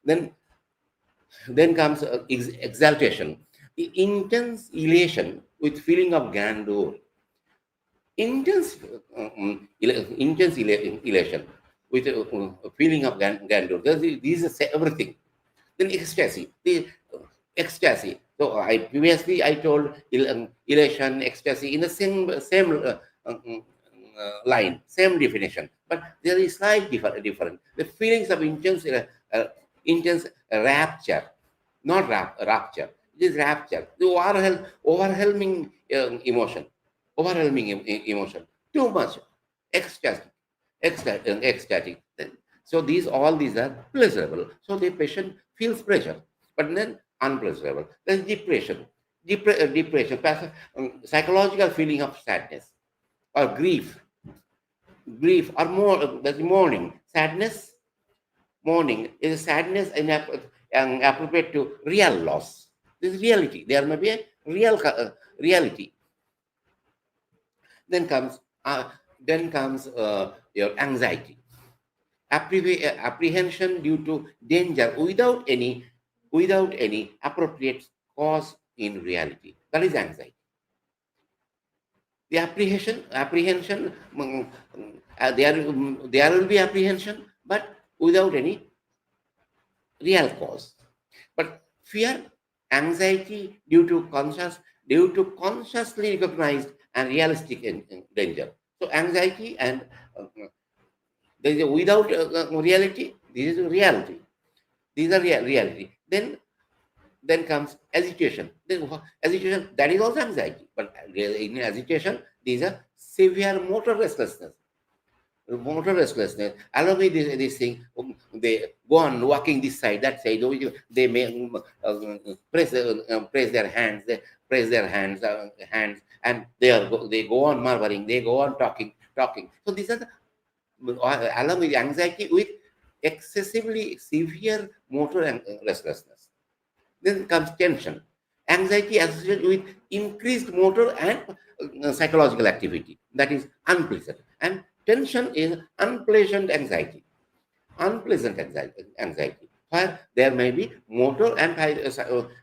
Then comes exaltation, intense elation with feeling of grandeur. Intense elation with a feeling of grandeur. These are everything. Then ecstasy. Ecstasy. So previously I told elation, ecstasy in the same line, same definition, but there is slight difference. The feelings of intense rapture, not rapture. It is rapture. The overwhelming emotion. Too much. Ecstatic. So all these are pleasurable. So the patient feels pleasure, but then unpleasurable. There's depression. Depression, psychological feeling of sadness or grief or more. That's mourning. Sadness, mourning is sadness and appropriate to real loss. This is reality. There may be a real reality. Then comes your anxiety, apprehension due to danger without any appropriate cause in reality. That is anxiety. The apprehension, there will be apprehension, but without any real cause. But fear anxiety due to consciously recognized and realistic danger. So anxiety and there is a without reality. This is reality. These are reality. Then comes agitation. Then agitation, that is also anxiety. But in agitation, these are severe motor restlessness. Along with this thing, they go on walking this side, that side. They may press their hands, hands, and they go on murmuring, they go on talking. So these are the, along with anxiety with excessively severe motor and restlessness. Then comes tension. Anxiety associated with increased motor and psychological activity. That is unpleasant. And tension is unpleasant anxiety. Unpleasant anxiety. Where there may be motor and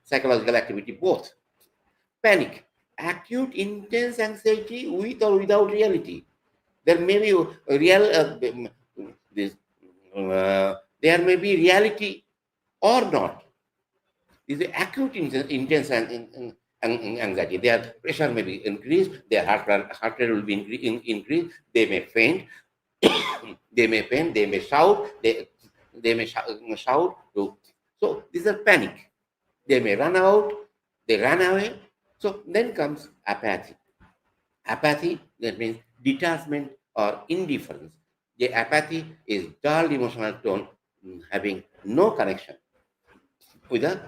psychological activity both. Panic. Acute intense anxiety with or without reality. There may be there may be reality or not. Is the acute intense anxiety. Their pressure may be increased, their heart rate will be increased, they may faint, they may shout, they may shout. So these are panic. They may run out, they run away. So then comes apathy. Apathy, that means detachment or indifference. The apathy is dull emotional tone having no connection with the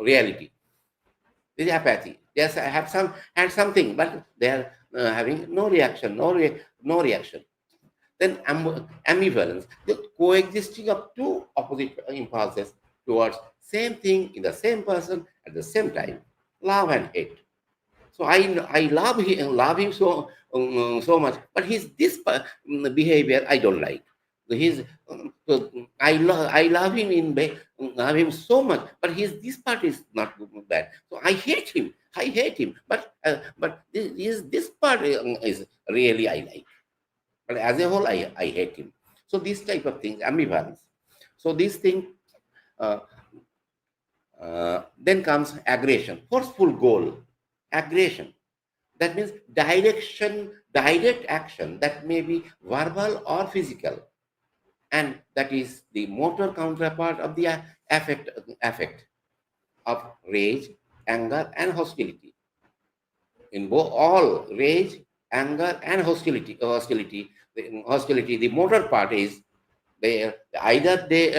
reality. This is apathy. They have had something, but they are having no reaction, no reaction. Then ambivalence, the coexisting of two opposite impulses towards same thing in the same person at the same time, love and hate. So I love him so much, but his this behavior I don't like. His I love him love him so much, but this part is not bad. So I hate him. But this part is really I like. But as a whole, I hate him. So this type of things, ambivalence. So this thing. Then comes aggression, forceful goal, aggression. That means direct action that may be verbal or physical, and that is the motor counterpart of the affect of rage, anger, and hostility. In both all rage, anger, and hostility, the motor part is either they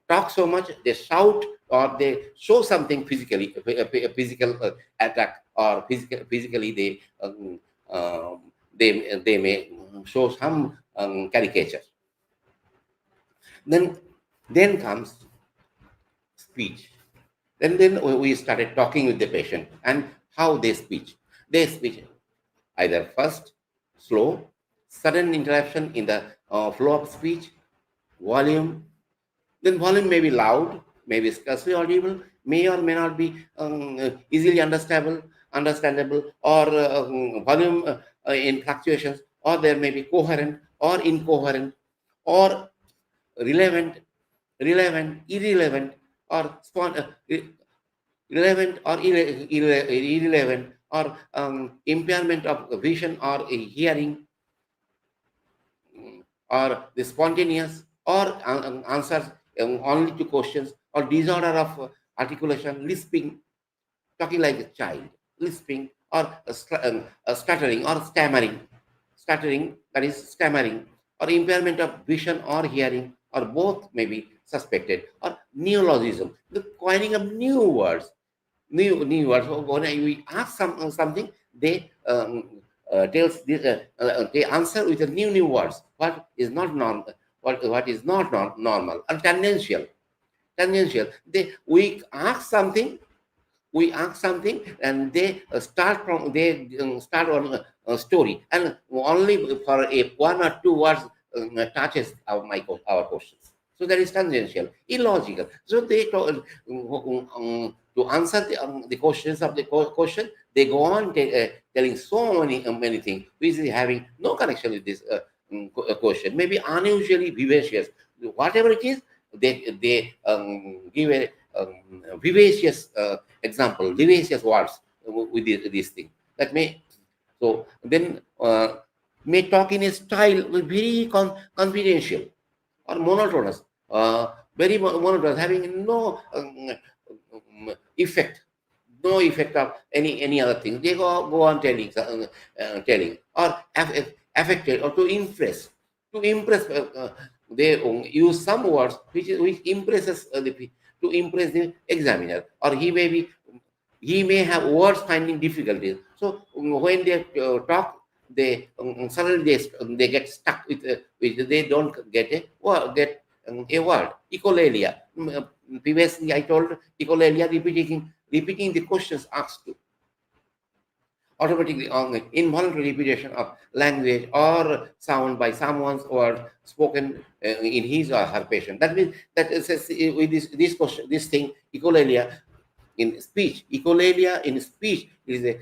talk so much, they shout, or they show something physically, a physical attack, or physically they may show some caricature. Then comes speech. Then we started talking with the patient and how they speak. They speak either fast, slow, sudden interruption in the flow of speech, volume. Then volume may be loud, may be scarcely audible, may or may not be easily understandable, or volume in fluctuations, or there may be coherent or incoherent, or relevant, irrelevant, or relevant or irrelevant, or impairment of vision or hearing, or the spontaneous, or answers only to questions, or disorder of articulation, lisping, talking like a child, lisping, or stuttering or stammering, that is stammering, or impairment of vision or hearing, or both may be suspected, or neologism, the coining of new words. New words. When we ask something, they they answer with a new words. What is not normal? What is not normal? And tangential. We ask something, and they start on a story, and only for one or two words touches our questions. So that is tangential, illogical. So they to answer the questions of the question, they go on telling so many things which is having no connection with this question. Maybe unusually vivacious. Whatever it is, they give a vivacious example, vivacious words with this thing. That may, so then may talk in a style very confidential or monotonous, very monotonous, having no effect, no effect of any other thing. They go on telling or affected or to impress. They use some words which impresses to impress the examiner, or he may have words finding difficulties. So when they talk, they suddenly they get stuck with they don't get a word, a word. Echolalia. Previously, I told echolalia, repeating the questions asked to. Automatically involuntary repetition of language or sound by someone's word spoken in his or her patient. That means that is with this question, this thing, echolalia in speech. Echolalia in speech is a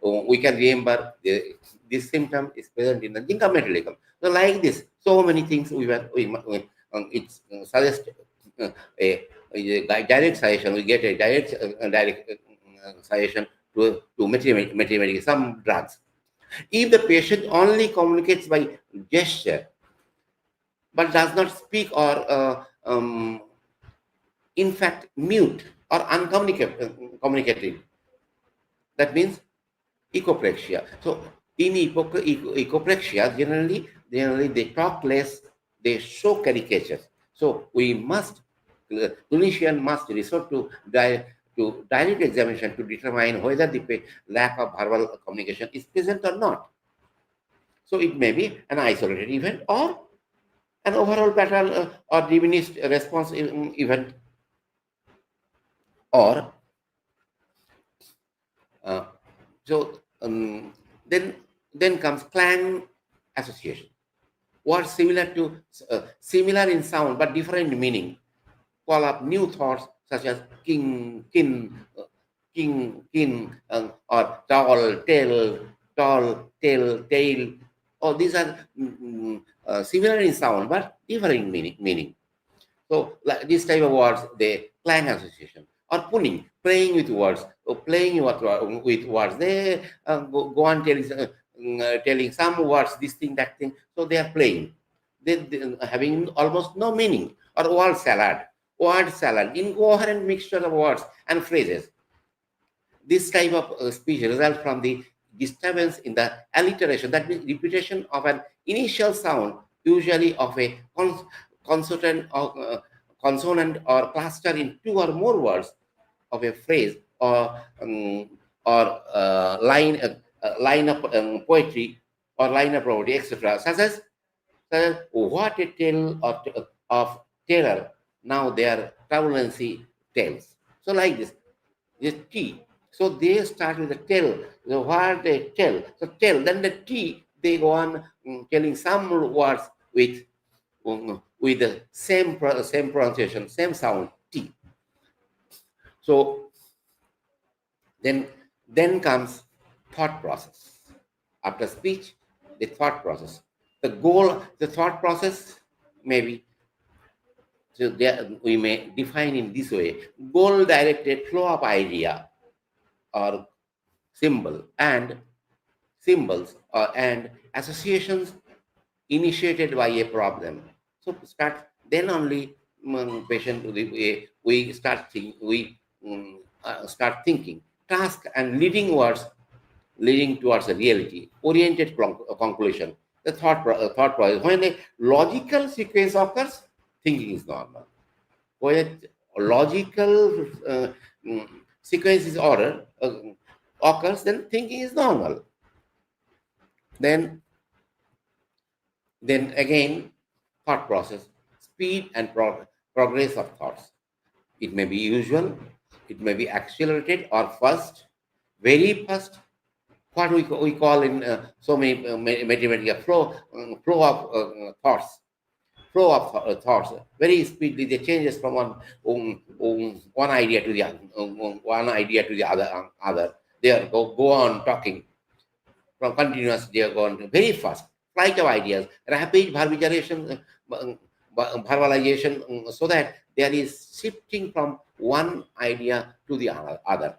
we can remember this symptom is present in the Ginkgo metallicum. So like this, so many things it's suggest a direct suggestion. We get a direct suggestion to Materia, some drugs. If the patient only communicates by gesture, but does not speak or in fact mute or uncommunicative, that means echopraxia. So in echopraxia, generally they talk less, they show caricatures. So we must, clinician must resort to direct examination to determine whether the lack of verbal communication is present or not. So it may be an isolated event or an overall pattern or diminished response event, or then comes clang association. Words similar in sound but different in meaning call up new thoughts such as king, kin, or tall, tail, tail. Or these are similar in sound but different in meaning. So like this type of words, they clang association. Or playing with words, or playing with words. They go on telling some words, this thing, that thing. So they are playing. They having almost no meaning. Or word salad, incoherent mixture of words and phrases. This type of speech results from the disturbance in the alliteration, that means repetition of an initial sound, usually of a consonant or cluster in two or more words of a phrase or line of poetry or line of poetry, etc. Such as what a tale of terror. Now they are turbulency tales. So like this T. So they start with the tell. So what they tell. So tell. Then the T, they go on telling some words with the same pronunciation, same sound, T. So then comes thought process. After speech, the thought process. The thought process maybe, so we may define in this way: goal-directed flow of idea or symbols and associations initiated by a problem. So then only patient we start thinking task and leading towards a reality oriented conclusion. The thought process. When a logical sequence occurs, thinking is normal. When a logical sequence is ordered occurs, then thinking is normal. Then again, thought process, speed and progress of thoughts. It may be usual, it may be accelerated or fast, very fast. What we call in so many mathematical flow of thoughts. Flow of thoughts very speedily. They changes from one idea to the other. They go on talking from continuous. They are going very fast. Flight of ideas, rapid verbalization verbalization, so that there is shifting from one idea to the other.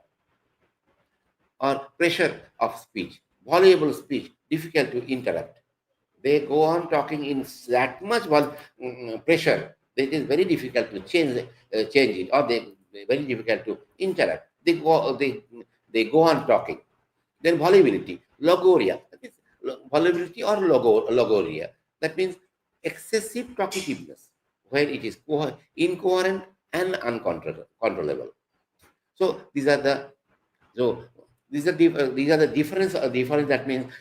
Or pressure of speech, voluble speech, difficult to interrupt. They go on talking in that much pressure. It is very difficult to change it, or very difficult to interrupt. They go on talking. Then volubility, logoria. That is volubility or logoria. That means excessive talkativeness, where it is incoherent and uncontrollable. So these are the these are the difference. Difference, that means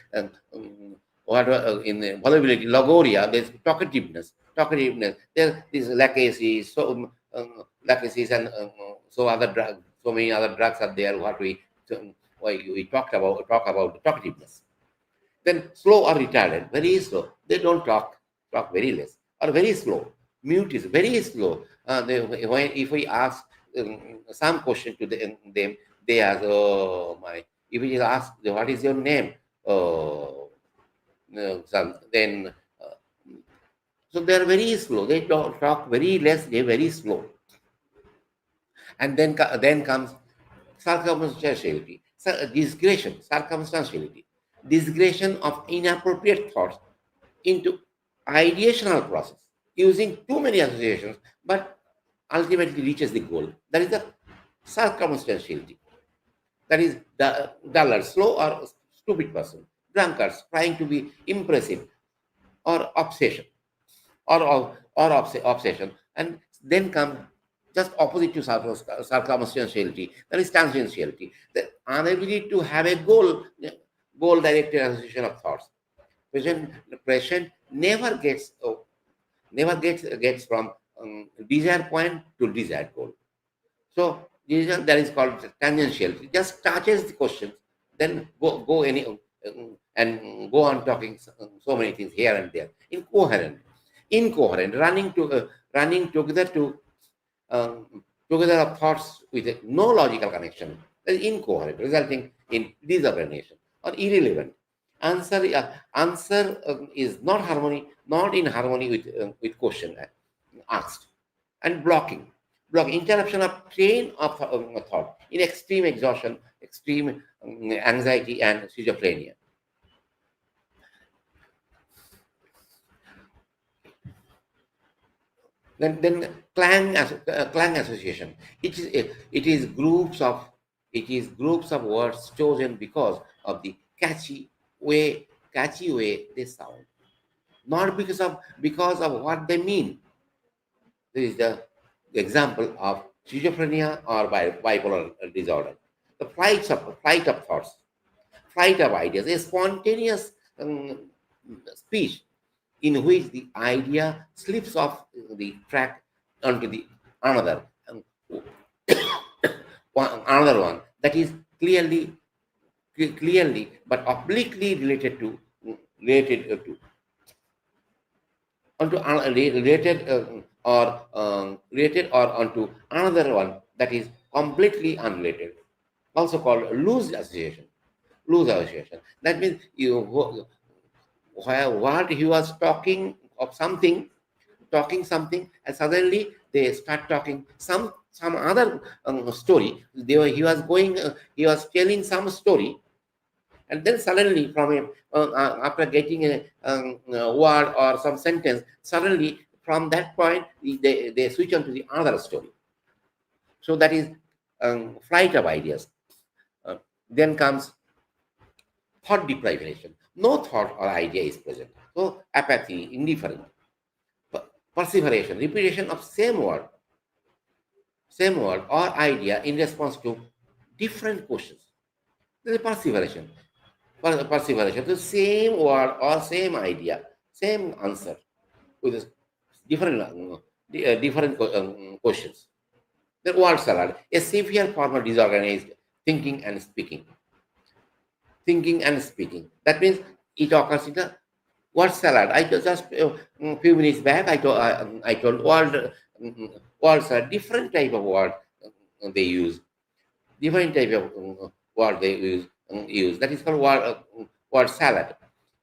what in the volubility, logoria, there's talkativeness. There is lacacy, so lacacies, and so other drugs, so many other drugs are there. What we talk about talkativeness. Then slow or retarded, very slow. They don't talk very less, or very slow. Mute is very slow. If we ask some question to them, they ask, "Oh my!" If we ask, "What is your name?" Then so they are very slow. They talk very less. They are very slow. And then comes circumstantiality, circumstantiality, disgression of inappropriate thoughts into ideational process, using too many associations, but ultimately reaches the goal. That is the circumstantiality. That is the dullard, slow or stupid person, drunkards trying to be impressive, or obsession, or obsession. And then come just opposite to circumstantiality, that is tangentiality, the inability to have a goal-directed association of thoughts. Patient never gets from desired point to desired goal. So that is called tangential. It just touches the question, then go and go on talking so many things here and there. Incoherent, running together of thoughts with no logical connection. That is incoherent, resulting in disorganization. Or irrelevant. Answer is not in harmony with question asked. And blocking, interruption of train of thought in extreme exhaustion, extreme anxiety, and schizophrenia. Then clang association. It is groups of words chosen because of the catchy way they sound, not because of what they mean. This is the example of schizophrenia or bipolar disorder. The flight of thoughts, flight of ideas, a spontaneous speech in which the idea slips off the track onto the another one that is clearly but obliquely related or onto another one that is completely unrelated, also called loose association. That means what he was talking of something, and suddenly they start talking some other story. He was telling some story, and then suddenly from him, after getting a word or some sentence, suddenly from that point they switch on to the other story. So that is flight of ideas. Then comes thought deprivation. No thought or idea is present. So apathy, indifferent, perseveration, repetition of same word or idea in response to different questions. There is perseveration. The same word or same idea, same answer with different questions. The word salad, a severe form of disorganized thinking and speaking. That means it occurs in the word salad. I just a few minutes back I told word salad, different type of word they use, different type of word they use. That is called word salad.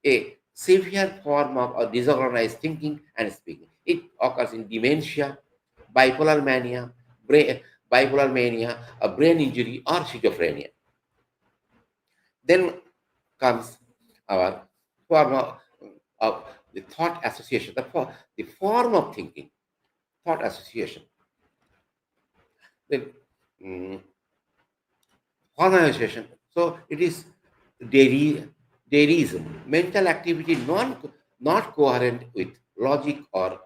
A severe form of disorganized thinking and speaking. It occurs in dementia, bipolar mania, a brain injury, or schizophrenia. Then comes our form of the thought association, the form of thinking, thought association. Then form association. So it is derism, mental activity not coherent with logic or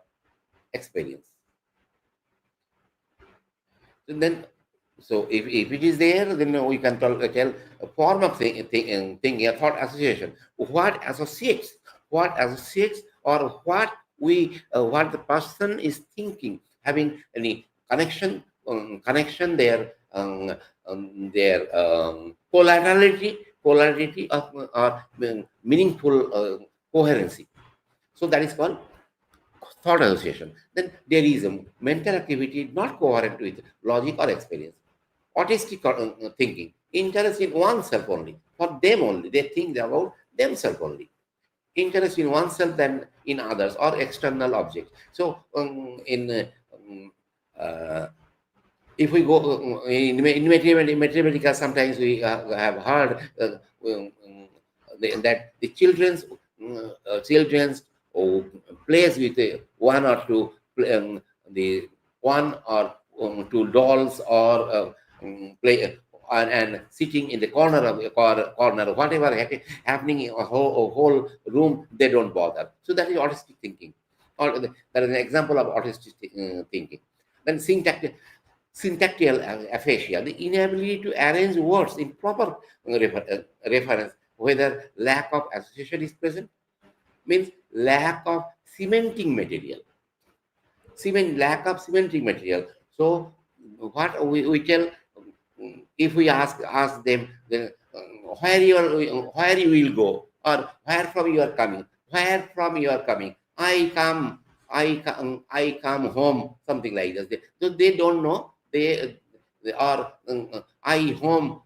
experience. And then, so if it is there, then we can tell a form of thinking, a thought association. What associates, or what the person is thinking, having any connection, their polarity of or meaningful coherency. So that is called thought association. Then there is a mental activity not coherent with logic or experience. Autistic thinking, interest in oneself only, for them only. They think about themselves only. Interest in oneself than in others or external objects. So if we go in Medica, sometimes we have heard that the children's plays with one or two the one or two dolls, or play and sitting in the corner of corner, whatever happening in a whole room, they don't bother. So that is autistic thinking, or that is an example of autistic thinking. Then syntactical aphasia, the inability to arrange words in proper reference, whether lack of association is present, means lack of cementing material. Lack of cementing material. So what we tell, if we ask them, then where you will go, or where from you are coming, I come home, something like this. So they don't know. They are I home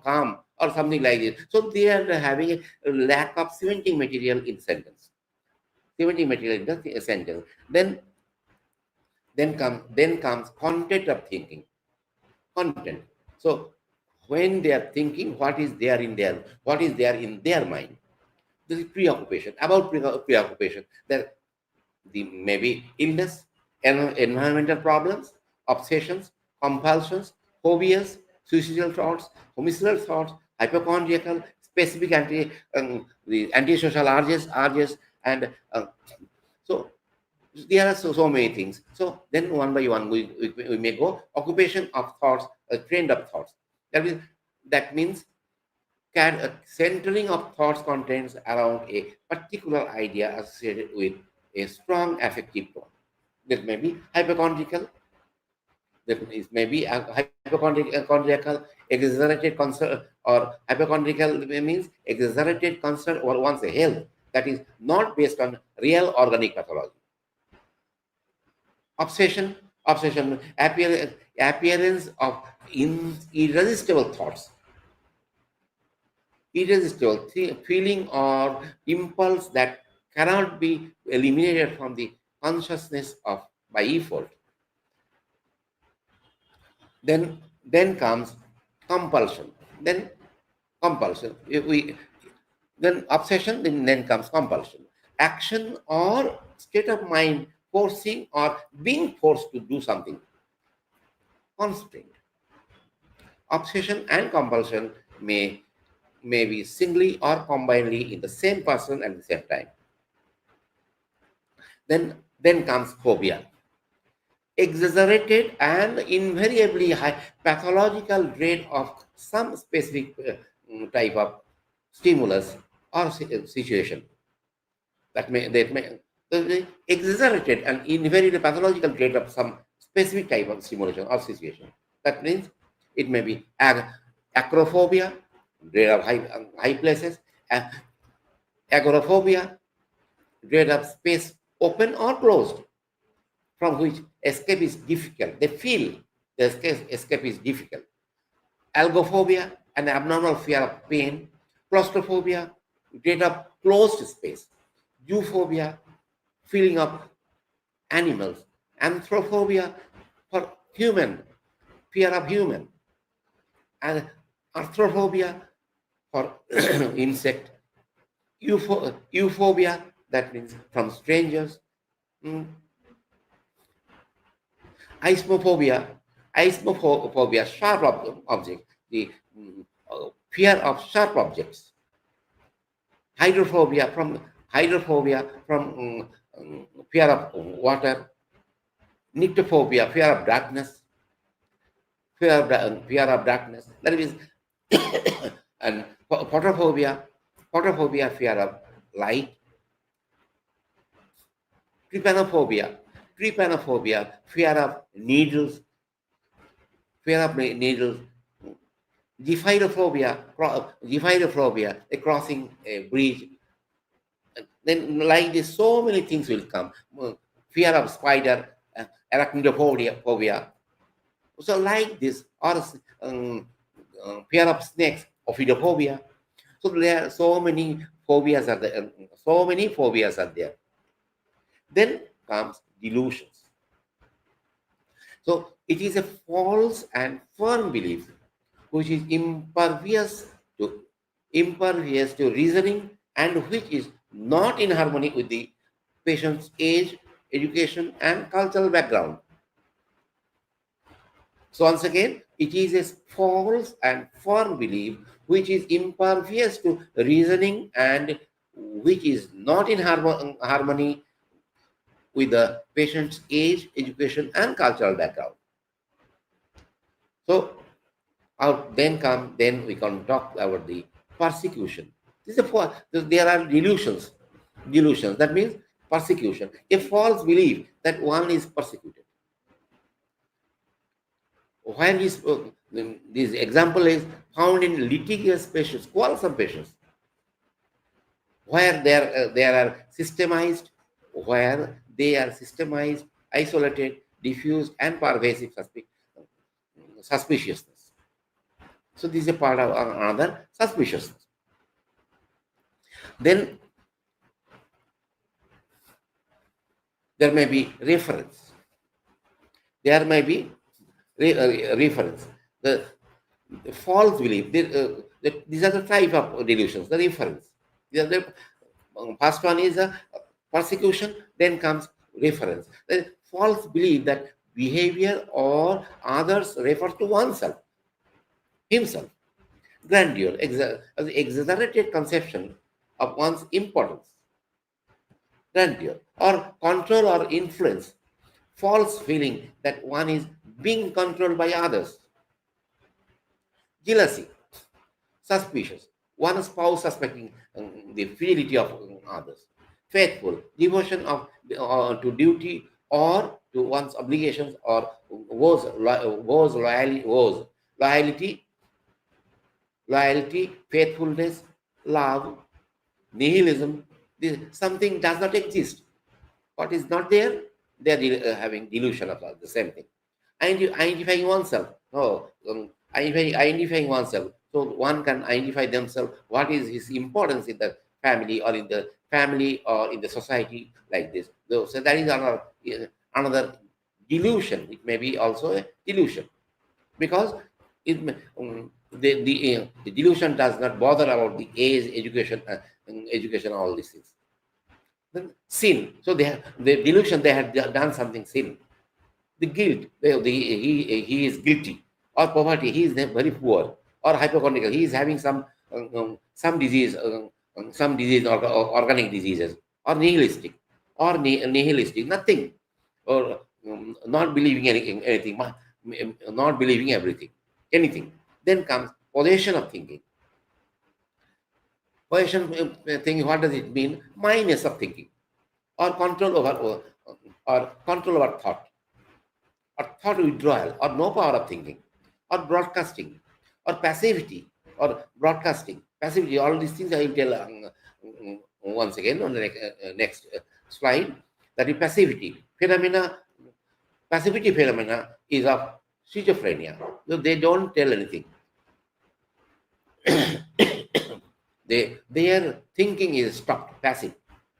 come, or something like this. So they are having a lack of cementing material in sentence. Cementing material in the sentence. Then comes content of thinking. Content. So when they are thinking, what is there in their mind? This is preoccupation. About preoccupation, there maybe illness, environmental problems, obsessions, compulsions, phobias, suicidal thoughts, homicidal thoughts, hypochondriacal, specific the antisocial urges, and so there are so many things. So then one by one we may go. Occupation of thoughts, a trend of thoughts. That means centering of thoughts contents around a particular idea associated with a strong affective tone. That may be hypochondriacal. That is maybe hypochondriacal, exaggerated concern, or hypochondriacal means exaggerated concern over one's health that is not based on real organic pathology. Obsession, appearance of irresistible thoughts, irresistible feeling or impulse that cannot be eliminated from the consciousness of by effort. Then comes compulsion. Then obsession. Then comes compulsion. Action or state of mind forcing or being forced to do something. Constraint. Obsession and compulsion may be singly or combinedly in the same person at the same time. Then comes phobia. Exaggerated and invariably high pathological dread of some specific type of stimulus or situation. That may exaggerated and invariably pathological dread of some specific type of stimulation or situation. That means it may be acrophobia, dread of high places, agoraphobia, dread of space open or closed, from which escape is difficult. They feel the escape is difficult. Algophobia, an abnormal fear of pain. Claustrophobia, dread of closed space. Zoophobia, feeling of animals. Anthrophobia for human, fear of human. And arthrophobia for insect. Euphobia, that means from strangers. Ismophobia, sharp objects, the fear of sharp objects. Hydrophobia from fear of water. Nyctophobia, fear of darkness. Fear of darkness. That is, and photophobia, fear of light. Trypanophobia, fear of needles. Gyphirophobia, crossing a bridge. Then like this, so many things will come. Fear of spider, arachnophobia. So like this, or fear of snakes, ophidophobia. So there are so many phobias are there. Then comes delusions. So it is a false and firm belief which is impervious to reasoning and which is not in harmony with the patient's age, education, and cultural background. So once again, it is a false and firm belief which is impervious to reasoning and which is not in harmony with the patient's age, education, and cultural background. So then we can talk about the persecution. There are delusions. That means persecution. A false belief that one is persecuted. Where this example is found in litigious patients, quarrelsome patients, where they are systemized, isolated, diffused, and pervasive suspiciousness. So this is a part of another suspiciousness. Then there may be reference. The false belief. These are the type of delusions. The reference. The first one is a persecution. Then comes reference. The false belief that behavior or others refer to oneself, himself. Grandeur, exaggerated conception of one's importance. Grandeur, or control or influence. False feeling that one is being controlled by others. Jealousy, suspicious, one spouse suspecting the fidelity of others. Faithful, devotion to duty or to one's obligations, or loyalty, faithfulness, love, nihilism. Something does not exist. What is not there, they are having delusion of the same thing. Identifying oneself. Identifying oneself. So one can identify themselves. What is his importance in the family or in the society, like this. So that is another delusion. It may be also a delusion, because the delusion does not bother about the age, education, all these things. Then sin. So the delusion, they had done something sin. The guilt, he is guilty. Or poverty, he is very poor. Or hypochondriacal, he is having some disease, or organic diseases. Or nihilistic, nothing. Or not believing anything, not believing anything. Then comes possession of thinking. Possession of thinking, what does it mean? Minus of thinking, or control over thought, or thought withdrawal, or no power of thinking, or broadcasting, or passivity, or broadcasting. Passivity, all these things I will tell once again on the next slide. That is passivity. Passivity phenomena is of schizophrenia. So they don't tell anything. Their thinking is stopped, passive.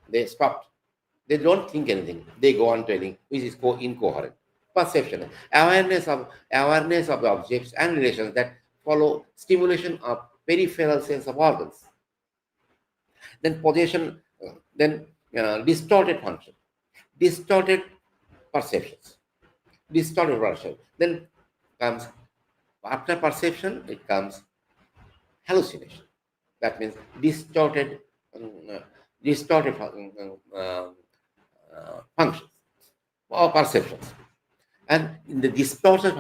They stopped. They don't think anything. They go on telling, which is incoherent. Perception, awareness of the objects and relations that follow stimulation of peripheral sense of organs. Then possession, then distorted function, distorted perceptions, distorted perception. Then comes, after perception, it comes hallucination. That means distorted, functions or perceptions. And in the distorted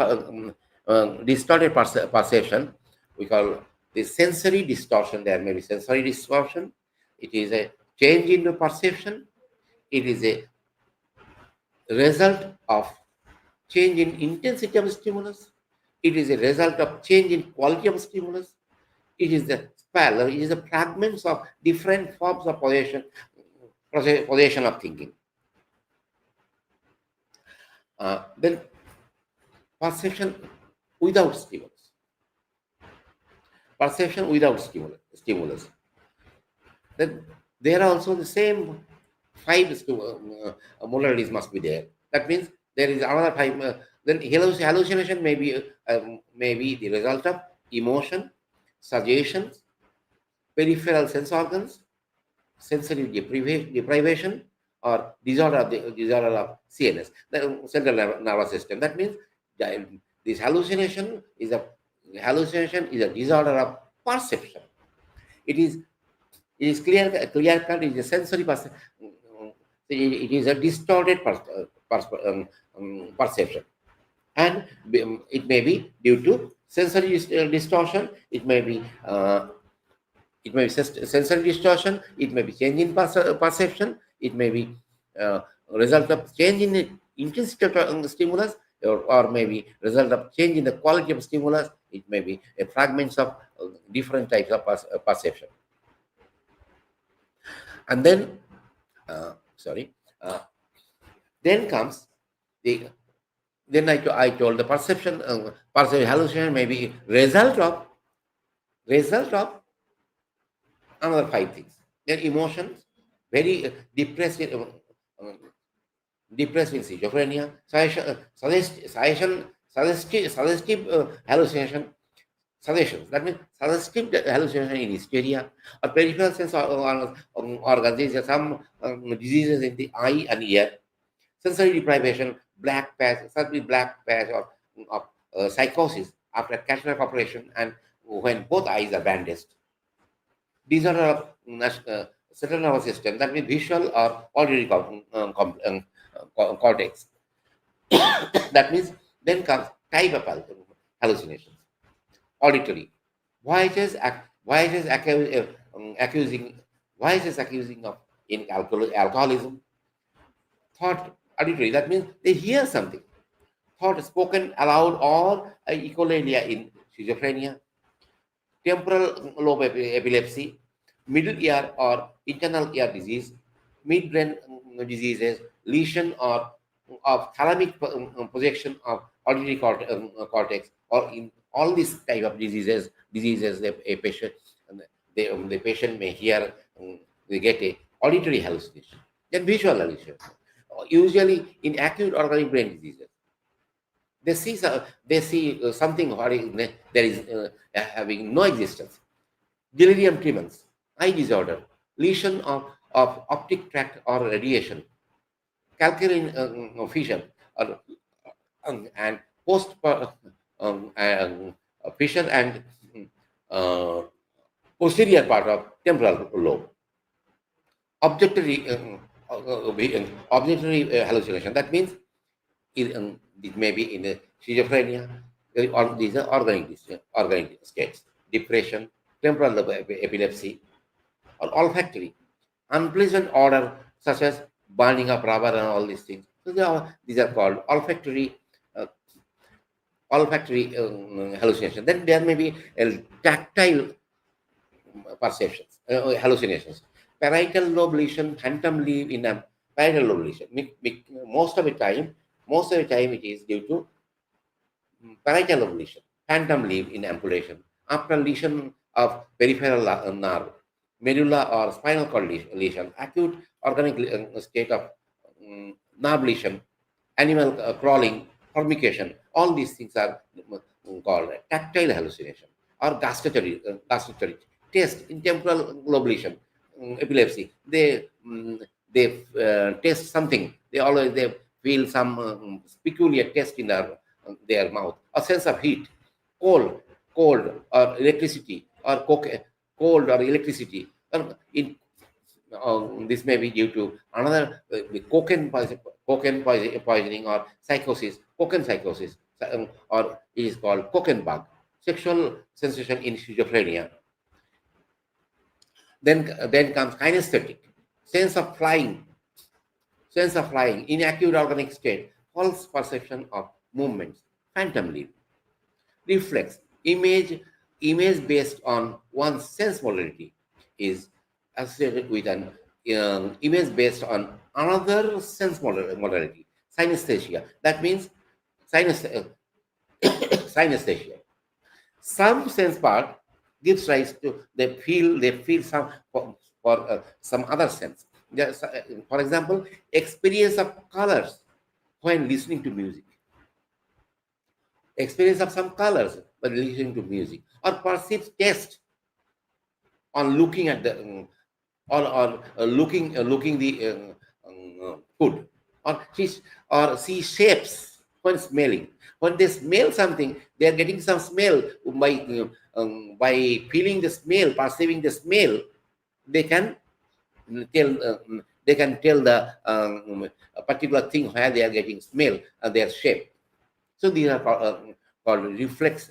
perception, we call the sensory distortion. There may be sensory distortion. It is a change in the perception. It is a result of change in intensity of stimulus. It is a result of change in quality of stimulus. It is the spell. It is the fragments of different forms of possession of thinking. Then perception without stimulus. Perception without stimulus. Then there are also the same 5 modalities must be there. That means there is another 5. Then hallucination may be the result of emotion, suggestions, peripheral sense organs, sensory deprivation, or disorder of CNS, the central nervous system. That means this hallucination is a disorder of perception. It is clear cut. It is a sensory perception. It is a distorted perception, and it may be due to sensory distortion. It may be sensory distortion. It may be change in perception. It may be result of change in the intensity of stimulus, or maybe result of change in the quality of stimulus. It may be fragments of different types of perception. And then, then comes the. Then I told the perception hallucination may be result of another 5 things. Then emotions, very depressed in schizophrenia, suggestive hallucination, suggestions. That means suggestive hallucination in hysteria, or peripheral sense organs. There are some diseases in the eye and ear. Sensory deprivation, black patch, suddenly black patch, or psychosis after cataract operation, and when both eyes are bandaged. Disorder of central nervous system, that means visual or auditory cortex. That means then comes type of hallucinations. Auditory. Why it is accusing of in alcoholism? Thought auditory. That means they hear something. Thought spoken aloud or echolalia in schizophrenia. Temporal lobe epilepsy, middle ear or internal ear disease, midbrain diseases, lesion or of thalamic projection of auditory cortex, or in all these type of diseases, a patient, the patient may hear, they get a auditory hallucination. Then visual hallucination, usually in acute organic brain diseases. They see something there is having no existence. Delirium tremens, eye disorder, lesion of optic tract or radiation, calcarine fission, or and post fission and posterior part of temporal lobe. Objectory hallucination. That means it may be in a schizophrenia, or these are organic states, depression, temporal lobe epilepsy, or olfactory, unpleasant odor such as burning of rubber and all these things. So these are called olfactory hallucination. Then there may be tactile perceptions, hallucinations. Parietal lobe lesion, phantom leaf in a parietal lobe lesion. Most of the time it is due to parietal lobe lesion, phantom leaf in ambulation, after lesion of peripheral nerve, medulla or spinal cord lesion, acute organic state of nerve lesion, animal crawling, formication. All these things are called tactile hallucination or gustatory taste in temporal lobe lesion, epilepsy. They taste something. They feel some peculiar taste in their mouth. A sense of heat, cold, or electricity, or cold or electricity. This may be due to another cocaine poisoning or psychosis, cocaine psychosis, or it is called cocaine bug. Sexual sensation in schizophrenia. Then comes kinesthetic, sense of flying, in acute organic state, false perception of movements, phantom leap, reflex, image based on one's sense modality is associated with an image based on another sense modality, synesthesia. That means synesthesia. Some sense part gives rise to they feel some for some other sense. For example, experience of colors when listening to music, experience of some colors when listening to music, or perceived taste on looking at the looking the food, or see shapes when smelling. When they smell something, they are getting some smell by feeling the smell, perceiving the smell. They can tell the a particular thing where they are getting smell and their shape. So these are called reflex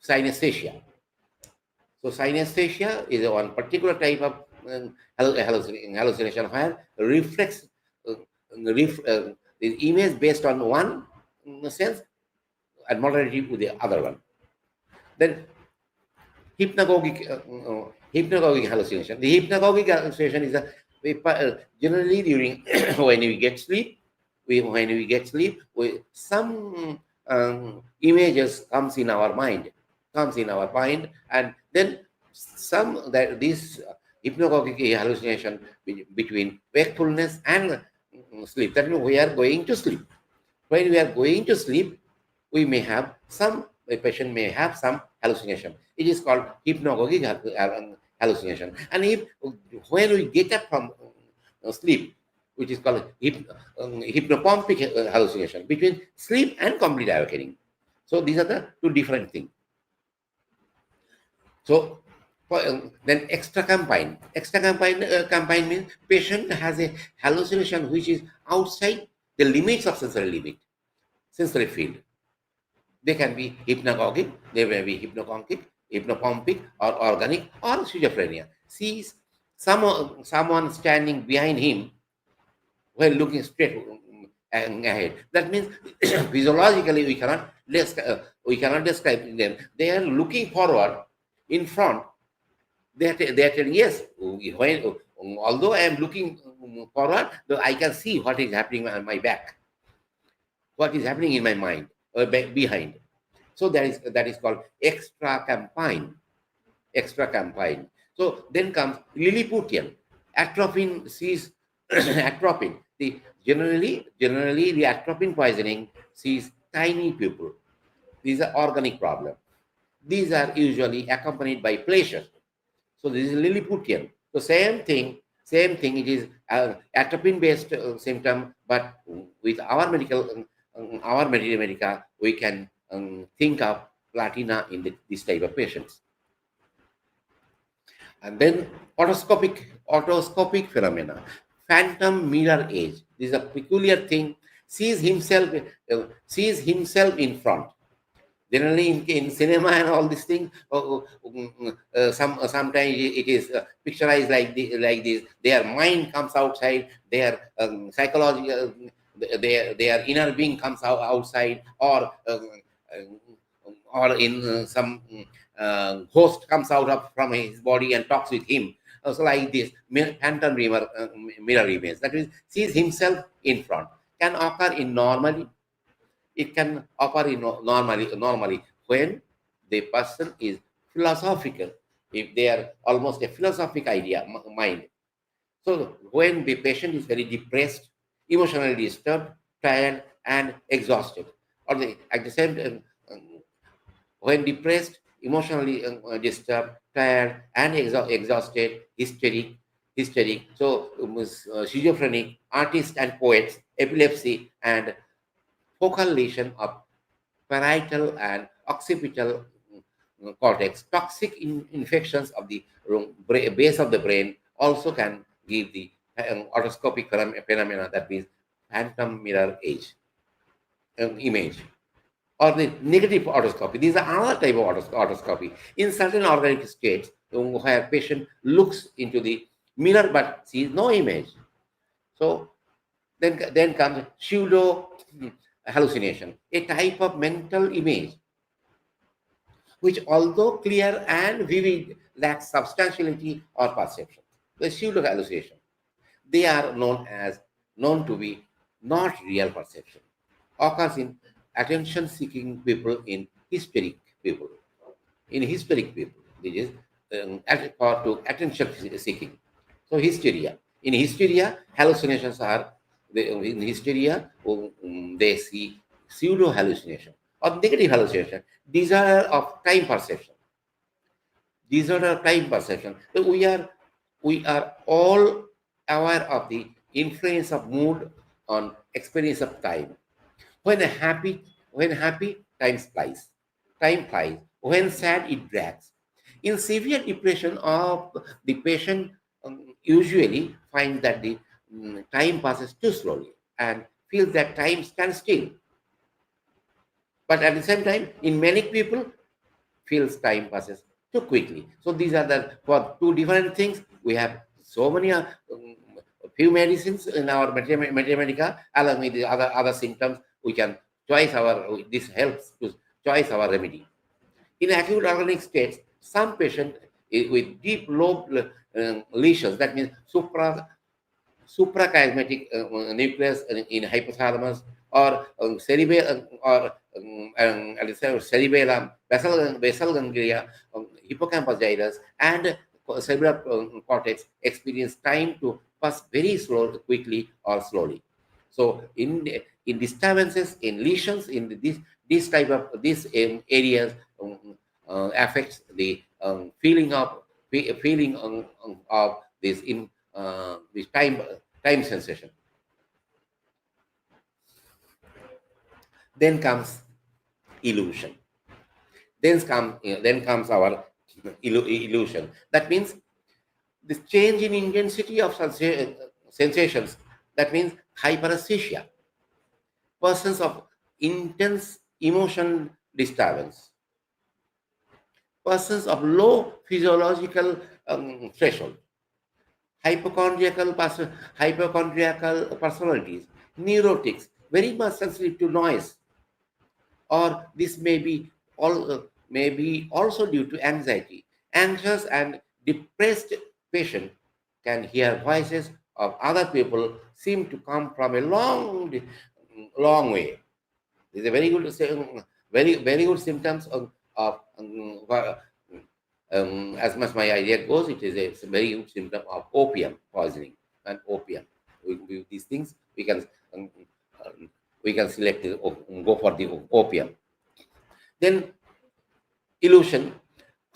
synesthesia. So synesthesia is one particular type of hallucination where reflex the image based on one sense and modality with the other one. Then hypnagogic hallucination. The hypnagogic hallucination is generally during when we get sleep. Some images comes in our mind, and then this hypnagogic hallucination between wakefulness and sleep. That means we are going to sleep. When we are going to sleep, a patient may have some hallucination. It is called hypnagogic hallucination. And when we get up from sleep, which is called hypnopompic hallucination, between sleep and complete awakening. So these are the two different things. So then extracampine. Extracampine means patient has a hallucination which is outside the limits of sensory field. They can be hypnagogic, they may be hypnopompic, or organic, or schizophrenia. Sees someone standing behind him while looking straight ahead. That means physiologically we cannot describe them. They are looking forward in front. They are telling, yes, although I am looking forward, I can see what is happening on my back, what is happening in my mind or behind. So that is called extracampine. So then comes Lilliputian. Atropine sees atropine. Generally the atropine poisoning sees tiny pupil. These are organic problems. These are usually accompanied by pleasure. So this is Lilliputian. So same thing. It is atropine-based symptom, but with our Medica, we can think of platina in this type of patients. And then autoscopic phenomena. Phantom mirror age. This is a peculiar thing. Sees himself in front. Generally in cinema and all these things, sometimes it is picturized like this. Their mind comes outside, their psychological, their inner being comes outside, or in some host comes out from his body and talks with him. So like this, phantom mirror image. That means sees himself in front. Can occur in normally. It can occur in normally when the person is philosophical. if they are almost a philosophic idea, mind. So when the patient is very depressed, emotionally disturbed, tired, and exhausted, or at the same time, when depressed, emotionally disturbed, tired, and exhausted, hysteric, so schizophrenic, artists and poets, epilepsy, and focal lesion of parietal and occipital cortex, toxic infections of the base of the brain also can give the otoscopic phenomena, that means phantom mirror image, or the negative otoscopy. These are another type of otoscopy. In certain organic states, where patient looks into the mirror but sees no image. So then comes pseudo hallucination, a type of mental image which, although clear and vivid, lacks substantiality or perception. The pseudo hallucination. They are known to be not real perception. Occurs in attention-seeking people, in hysteric people. This is to attention-seeking. So hysteria. In hysteria, hallucinations are in hysteria. They see pseudo hallucination or negative hallucination, disorder of time perception. So we are all aware of the influence of mood on experience of time. When happy, time flies. When sad, it drags. In severe depression, the patient usually finds that the time passes too slowly and feels that time stands still. But at the same time, in manic people, feels time passes too quickly. So these are for two different things. We have so many few medicines in our Medica, along with the other symptoms. We can choose this helps to choose our remedy. In acute organic states, some patients with deep lobe lesions, that means suprachiasmatic nucleus in hypothalamus, or cerebellum, basal ganglia, hippocampus gyrus, and cerebral cortex experience time to pass very quickly or slowly. So in disturbances, in lesions, in this type of these areas affects the feeling of this this time sensation. Then comes illusion. Then comes our illusion. That means this change in intensity of sensations. That means hyperesthesia. Persons of intense emotion disturbance. Persons of low physiological threshold. Hypochondriacal personalities, neurotics, very much sensitive to noise, or this may be also due to anxiety. Anxious and depressed patient can hear voices of other people seem to come from a long way. This is a very good very good symptoms of as much my idea goes, it is a very good symptom of opium poisoning and opium. With these things, we can select go for the opium. Then illusion,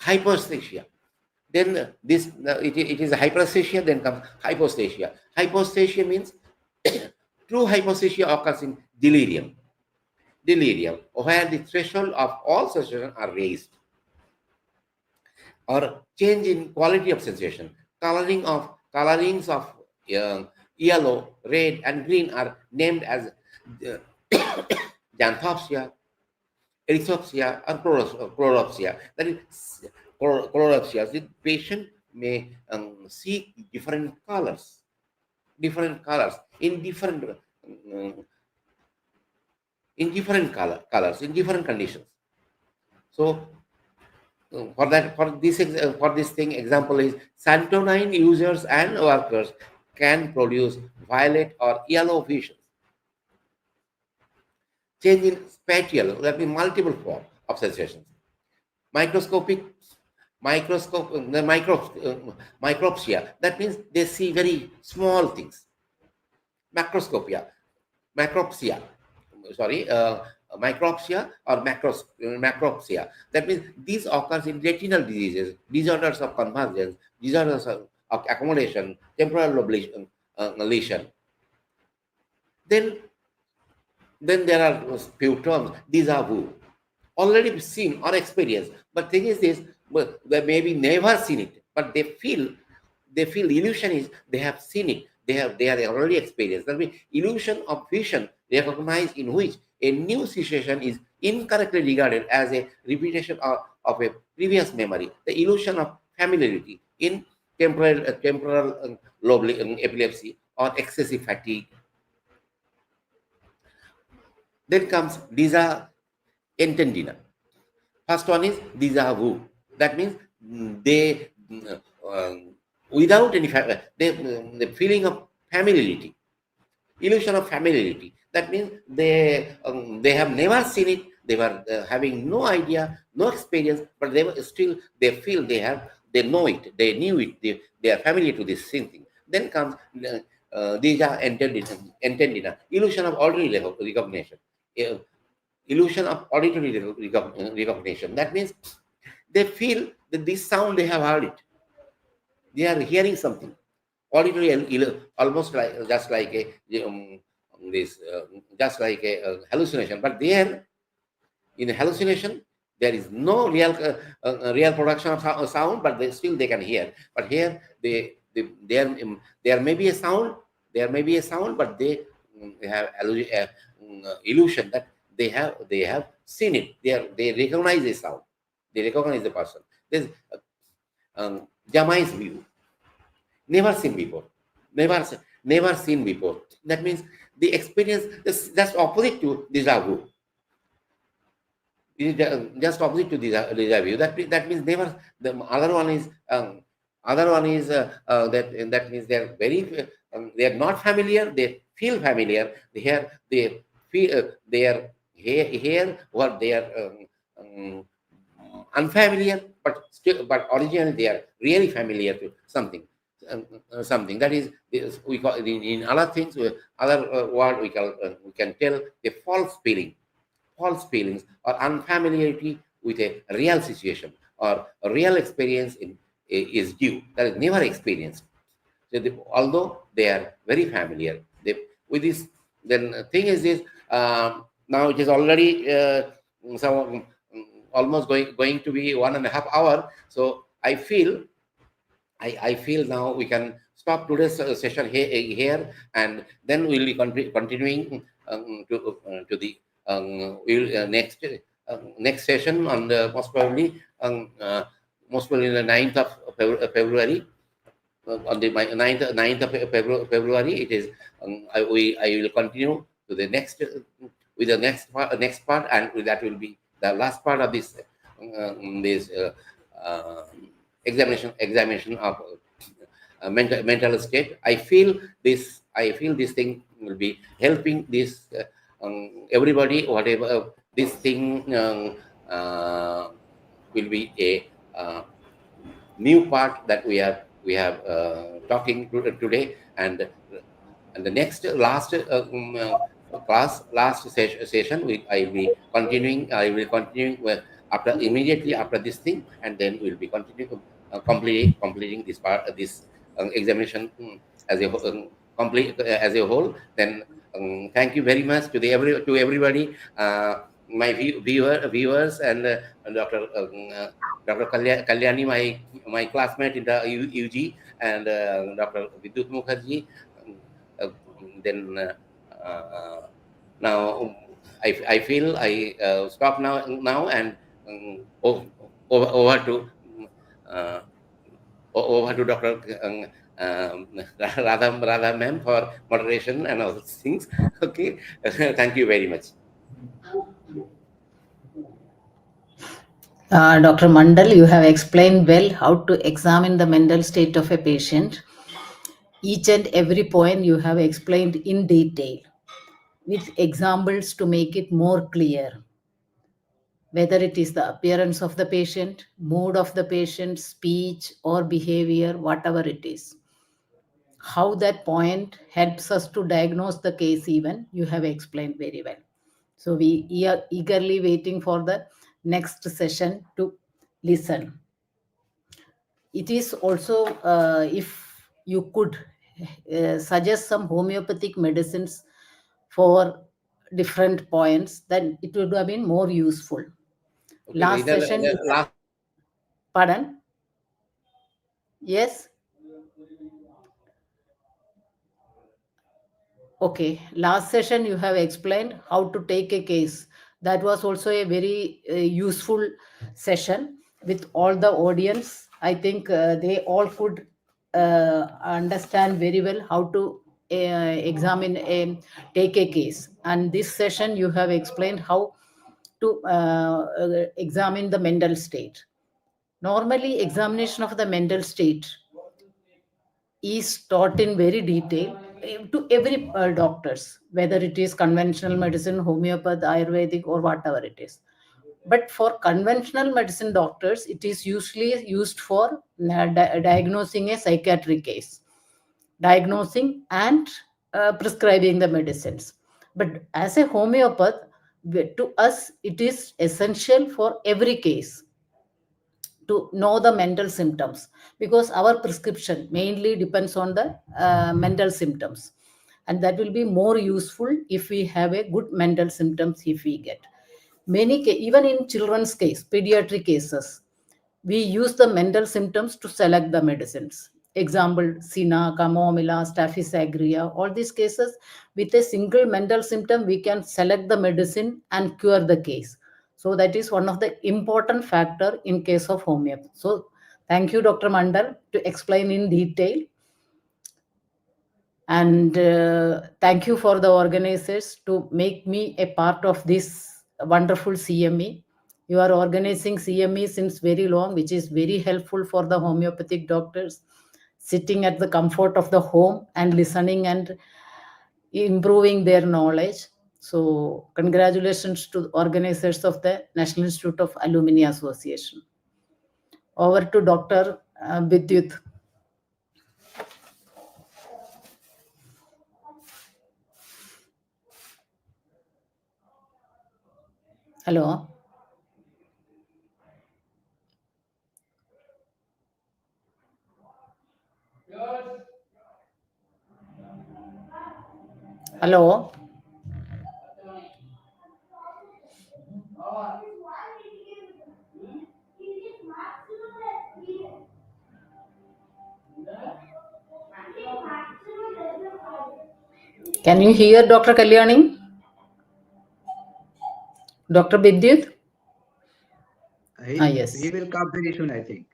hyperesthesia. Then it is a hyperesthesia. Then comes hypostasia. Hypostasia means true hypostasia occurs in delirium, where the threshold of all sensations are raised, or change in quality of sensation. Colorings of yellow, red, and green are named as xanthopsia, erythropsia, or chloropsia. That is chloropsia. The patient may see different colors in different colors in different conditions. So for this thing, example is santonine users and workers can produce violet or yellow visions. Change in spatial, there will be multiple forms of sensations. Microscopic micropsia. That means they see very small things. Macroscopia, macropsia, sorry, micropsia or macropsia. That means these occurs in retinal diseases, disorders of convergence, disorders of accommodation, temporal lesion. Then there are few terms, déjà vu, already seen or experienced. But thing is this, well, they maybe never seen it, but they feel illusion is they have seen it. They are already experienced. That means illusion of vision recognized in which a new situation is incorrectly regarded as a repetition of a previous memory. The illusion of familiarity in temporal lobe epilepsy or excessive fatigue. Then comes déjà entendida. First one is déjà vu. That means they, without any, the feeling of familiarity, illusion of familiarity. That means they have never seen it. They were having no idea, no experience, but they were still, they feel they know it, they knew it, they are familiar to this same thing. Then comes déjà entendida, illusion of auditory recognition. Illusion of auditory recognition. That means they feel that this sound they have heard it. They are hearing something. Auditory, almost like just like a just like a hallucination. But there, in a hallucination, there is no real production of sound, but still they can hear. But here, there may be a sound. There may be a sound, but they have illusion that they have seen it. They recognize the sound. They recognize the person. There's Jamai's view. Never seen before. Never seen before. That means the experience that's opposite to déjà vu. It is just opposite to déjà vu. That means never. The other one is that means they are very they are not familiar. They feel familiar. They feel they are here what they are unfamiliar, but originally they are really familiar to something. Something that is we call in other things, other word we can tell the false feelings or unfamiliarity with a real situation or a real experience is due that is never experienced. So although they are very familiar with this, then the thing is this. Now it is already almost going to be 1.5 hours. So I feel now we can stop today's session here, and then we'll be continuing to the next session on the most probably in the 9th of February. On the 9th of February, it is I will continue to the next with the next part, and that will be the last part of this examination of mental state. I feel this thing will be helping this everybody. Whatever this thing will be a new part that we have talking today, and the next last session I will be continuing. Immediately after this thing, and then we'll be continuing completing this part, this examination as a complete as a whole. Then thank you very much to everybody, my viewers, and Dr. Kalyani, my classmate in the UG, and Dr. Bidyut Mukherjee. Then now I feel I stop now and over to Dr. Radha ma'am for moderation and all those things. Okay, thank you very much. Dr. Mandal, you have explained well how to examine the mental state of a patient. Each and every point you have explained in detail with examples to make it more clear. whether it is the appearance of the patient, mood of the patient, speech or behavior, whatever it is. How that point helps us to diagnose the case even, you have explained very well. So we are eagerly waiting for the next session to listen. It is also, if you could suggest some homeopathic medicines for different points, then it would have been more useful. Okay, Last the session, last pardon? Yes? Okay, last session you have explained how to take a case. That was also a very useful session with all the audience. I think they all could understand very well how to examine take a case. And this session you have explained how to examine the mental state. Normally, examination of the mental state is taught in very detail to every doctors, whether it is conventional medicine, homeopath, ayurvedic, or whatever it is. But for conventional medicine doctors, it is usually used for diagnosing a psychiatric case, diagnosing and prescribing the medicines. But as a homeopath, to us it is essential for every case to know the mental symptoms, because our prescription mainly depends on the mental symptoms, and that will be more useful if we have a good mental symptoms. If we get even in children's case, pediatric cases, we use the mental symptoms to select the medicines. Example, Sina, Camomilla, Staphysagria, all these cases, with a single mental symptom, we can select the medicine and cure the case. So that is one of the important factor in case of homeopathy. So thank you, Dr. Mandal, to explain in detail. And thank you for the organizers to make me a part of this wonderful CME. You are organizing CME since very long, which is very helpful for the homeopathic doctors, sitting at the comfort of the home and listening and improving their knowledge. So congratulations to the organizers of the National Institute of Alumni Association. Over to Dr. Bidyut. Hello. Hello. Can you hear Dr. Kalyani? Dr. Bidyut? Yes. He will come very soon, I think.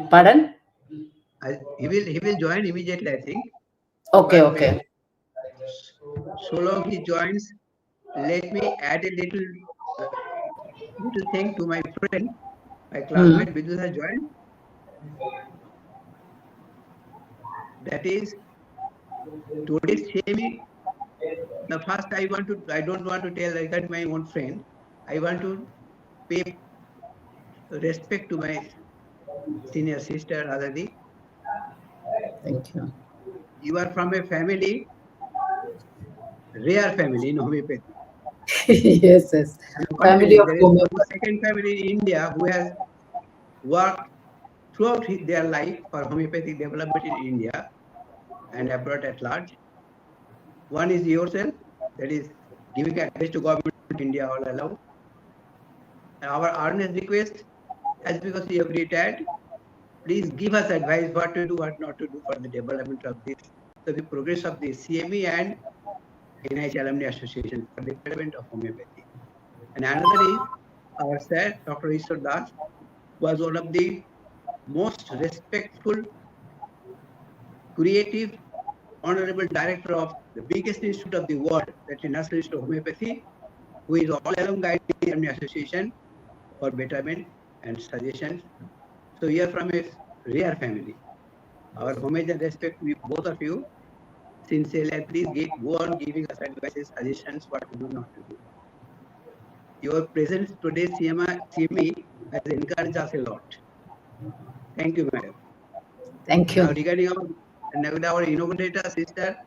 Pardon? He will join immediately, I think. Okay, But okay. so long he joins, let me add a little thing to my friend, my classmate Bidyut has joined. That is today's CME. The first I don't want to tell like that my own friend. I want to pay respect to my senior sister Radha. Thank you. You are from a family, rare family in homeopathy. Yes, yes. Family of There is no second family in India who has worked throughout their life for homeopathic development in India and abroad at large. One is yourself, that is giving advice to government of India all along. And our earnest request, as because you have retired, please give us advice what to do, what not to do for the development of this, so the progress of the CME and N.I.H. Alumni Association for the development of homeopathy. And another is our sir, Dr. Ishwar Das, was one of the most respectful, creative, honorable director of the biggest institute of the world, that's the National Institute of Homeopathy, who is all along guiding the Alumni Association for betterment and suggestions. So we are from a rare family. Our homage and respect to both of you. Sincerely, please go on giving us advices, suggestions, what to do, not to do. Your presence today, CME, has encouraged us a lot. Thank you, madam. Thank you. Now, regarding our inaugurator sister,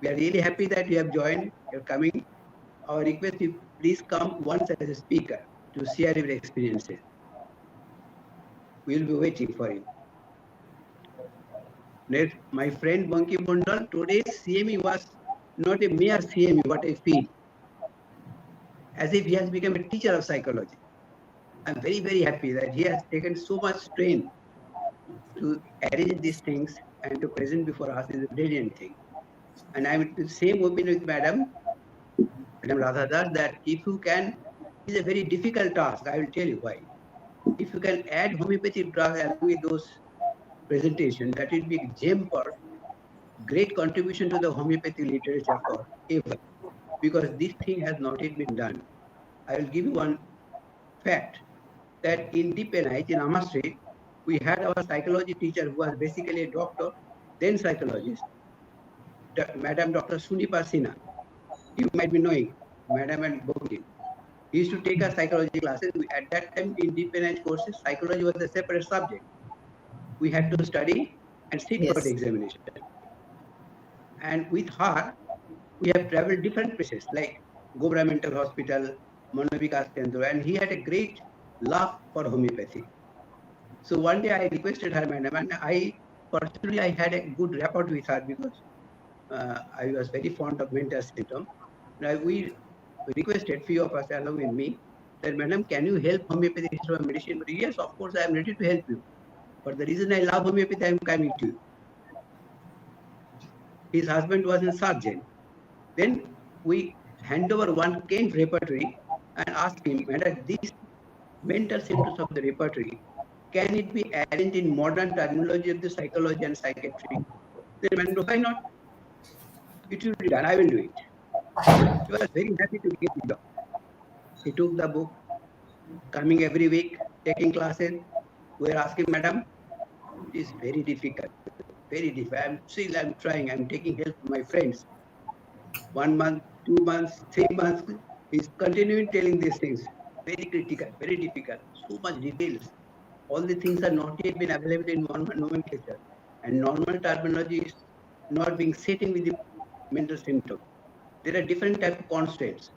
we are really happy that you have joined. You're coming. Our request is please come once as a speaker to share your experiences. We will be waiting for you. Next, my friend Bankim Mandal, today's CME was not a mere CME, what I feel, as if he has become a teacher of psychology. I'm very, very happy that he has taken so much strain to arrange these things and to present before us is a brilliant thing. And I'm the same opinion with Madam Radha, that if you can, it's a very difficult task. I will tell you why. If you can add homeopathic drugs along with those presentations, that will be a gem for great contribution to the homeopathy literature forever, because this thing has not yet been done. I will give you one fact that in N.I.H, in Amma Street, we had our psychology teacher who was basically a doctor, then psychologist, Madam Dr. Sunipa Sinha. You might be knowing, Madam and Bankim. He used to take our psychology classes. At that time in N.I.H courses, psychology was a separate subject. We had to study and sit for the examination. And with her, we have traveled different places like Gobra Mental Hospital, Manovikas Kendra, and he had a great love for homeopathy. So one day I requested her, madam, and personally I had a good rapport with her because I was very fond of mental symptoms. Now we requested, few of us along with me, that madam, can you help homeopathy instead of medicine? But yes, of course, I am ready to help you. But the reason I love homeopathy, I am coming to you. His husband was a surgeon. Then we hand over one Kent repertory and ask him, madam, these mental symptoms of the repertory, can it be arranged in modern terminology of the psychology and psychiatry? Then, madam, why not? It will be done. I will do it. He was very happy to get it done. He took the book, coming every week, taking classes. We are asking, madam, it is very difficult. Very difficult. I'm trying. I'm taking help from my friends. 1 month, 2 months, 3 months. He's continuing telling these things. Very critical, very difficult. So much details. All the things are not yet been available in normal nomenclature. And normal terminology is not being sitting with the mental symptom. There are different type of constraints.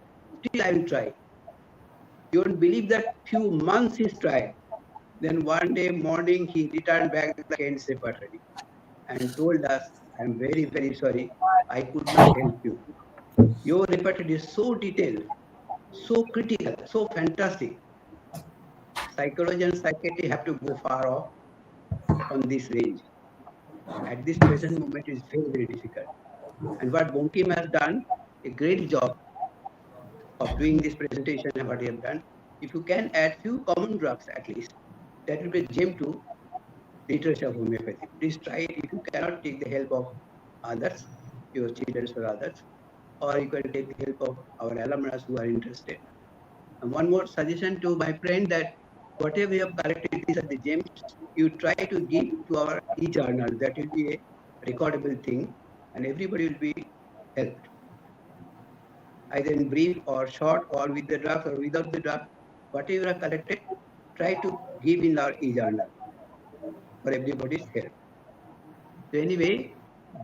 Still, I will try. You won't believe that few months he's tried. Then one day morning, he returned back to the Kent secretary and told us, I'm very, very sorry. I could not help you. Your repertoire is so detailed, so critical, so fantastic. Psychology and psychiatry have to go far off on this range. At this present moment, it is very, very difficult. And what Bankim has done, a great job of doing this presentation and what he has done. If you can add few common drugs at least, that will be a gem to literature of homeopathy. Please try it. If you cannot take the help of others, your children or others, or you can take the help of our alumni who are interested. And one more suggestion to my friend, that whatever you have collected, these are the gems, you try to give to our e-journal. That will be a recordable thing, and everybody will be helped. Either in brief or short, or with the drugs or without the drugs, whatever you have collected, try to give in our e-journal for everybody's help. So anyway,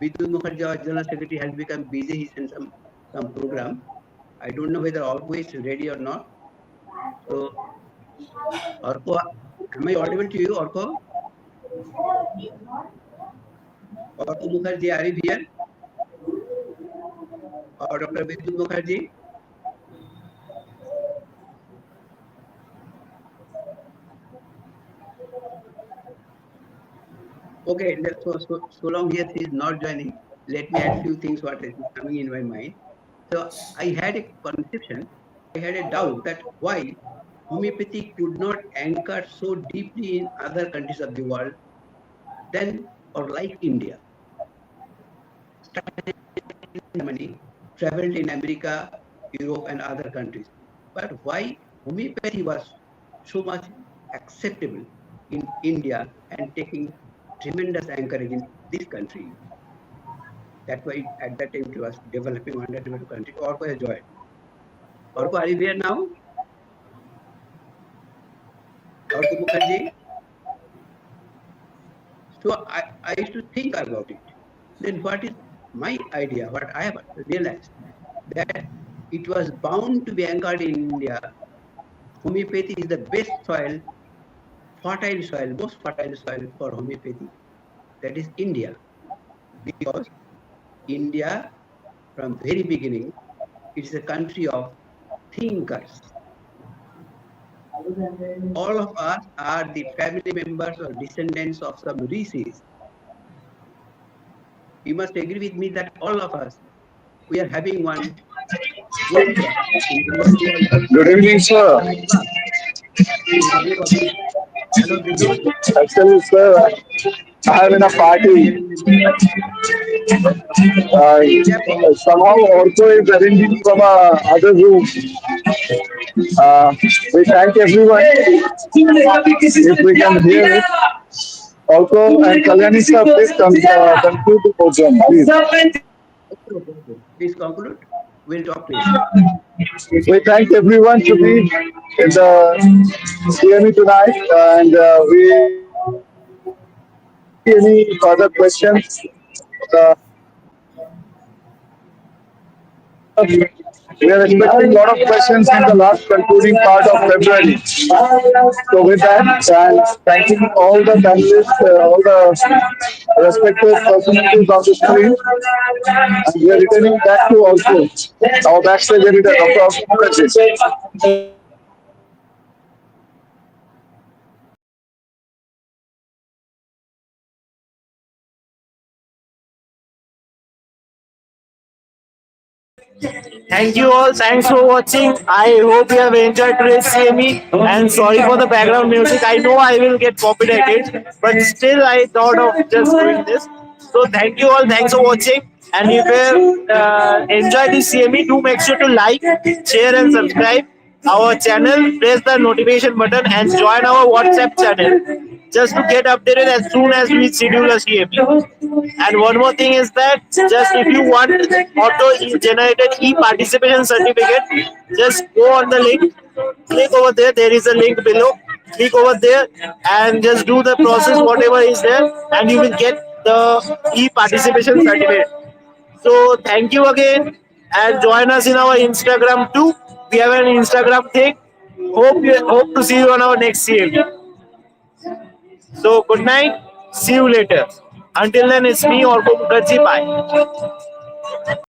Bidyut Mukherjee, our General Secretary, has become busy. He sent some program. I don't know whether always ready or not. So, Orko, am I audible to you, Orko? Orko Mukherjee, are you here? Or Dr. Bidyut Mukherjee? Okay, so long here he is not joining, let me add few things what is coming in my mind. So I had a conception, I had a doubt that why homeopathy could not anchor so deeply in other countries of the world than or like India. Started in Germany, traveled in America, Europe, and other countries. But why homeopathy was so much acceptable in India and taking tremendous anchorage in this country? That's why at that time it was developing underdeveloped country. Orko has joined. Orko, are you there now? Mukherjee. So I used to think about it. Then what is my idea? What I have realized that it was bound to be anchored in India. Homeopathy is the best soil, fertile soil, most fertile soil for homeopathy. That is India. Because India, from very beginning, it is a country of thinkers. All of us are the family members or descendants of some rishis. You must agree with me that all of us, we are having one Buddha in India called Good evening, sir. Radha in the book of Buddha. Hello, Bidyut. Actually, sir, I am in a party. Somehow also is arranging from a other room. We thank everyone if we can hear it. Also, and Kalyani sir, please conclude the program, please. Please conclude. We'll talk to you. We thank everyone to be in the CME tonight, and we any further questions. Uh, we are expecting a lot of questions in the last concluding part of February. So with that, and thanking all the panelists, all the respective personalities of the screen, and we are returning back to also our backstage editor, Dr. Mukherjee. Thank you all. Thanks for watching. I hope you have enjoyed today's CME. And sorry for the background music. I know I will get copyrighted, but still I thought of just doing this. So thank you all. Thanks for watching. And if you enjoyed this CME, do make sure to like, share, and subscribe our channel. Press the notification button and join our WhatsApp channel just to get updated as soon as we schedule a CME. And one more thing is that just if you want auto-generated e-participation certificate, just go on the link, click over there. There is a link below. Click over there and just do the process, whatever is there, and you will get the e-participation certificate. So thank you again, and join us in our Instagram too. We have an Instagram thing. Hope to see you on our next CM. So good night. See you later. Until then, it's me, Orko Mukherjee. Bye.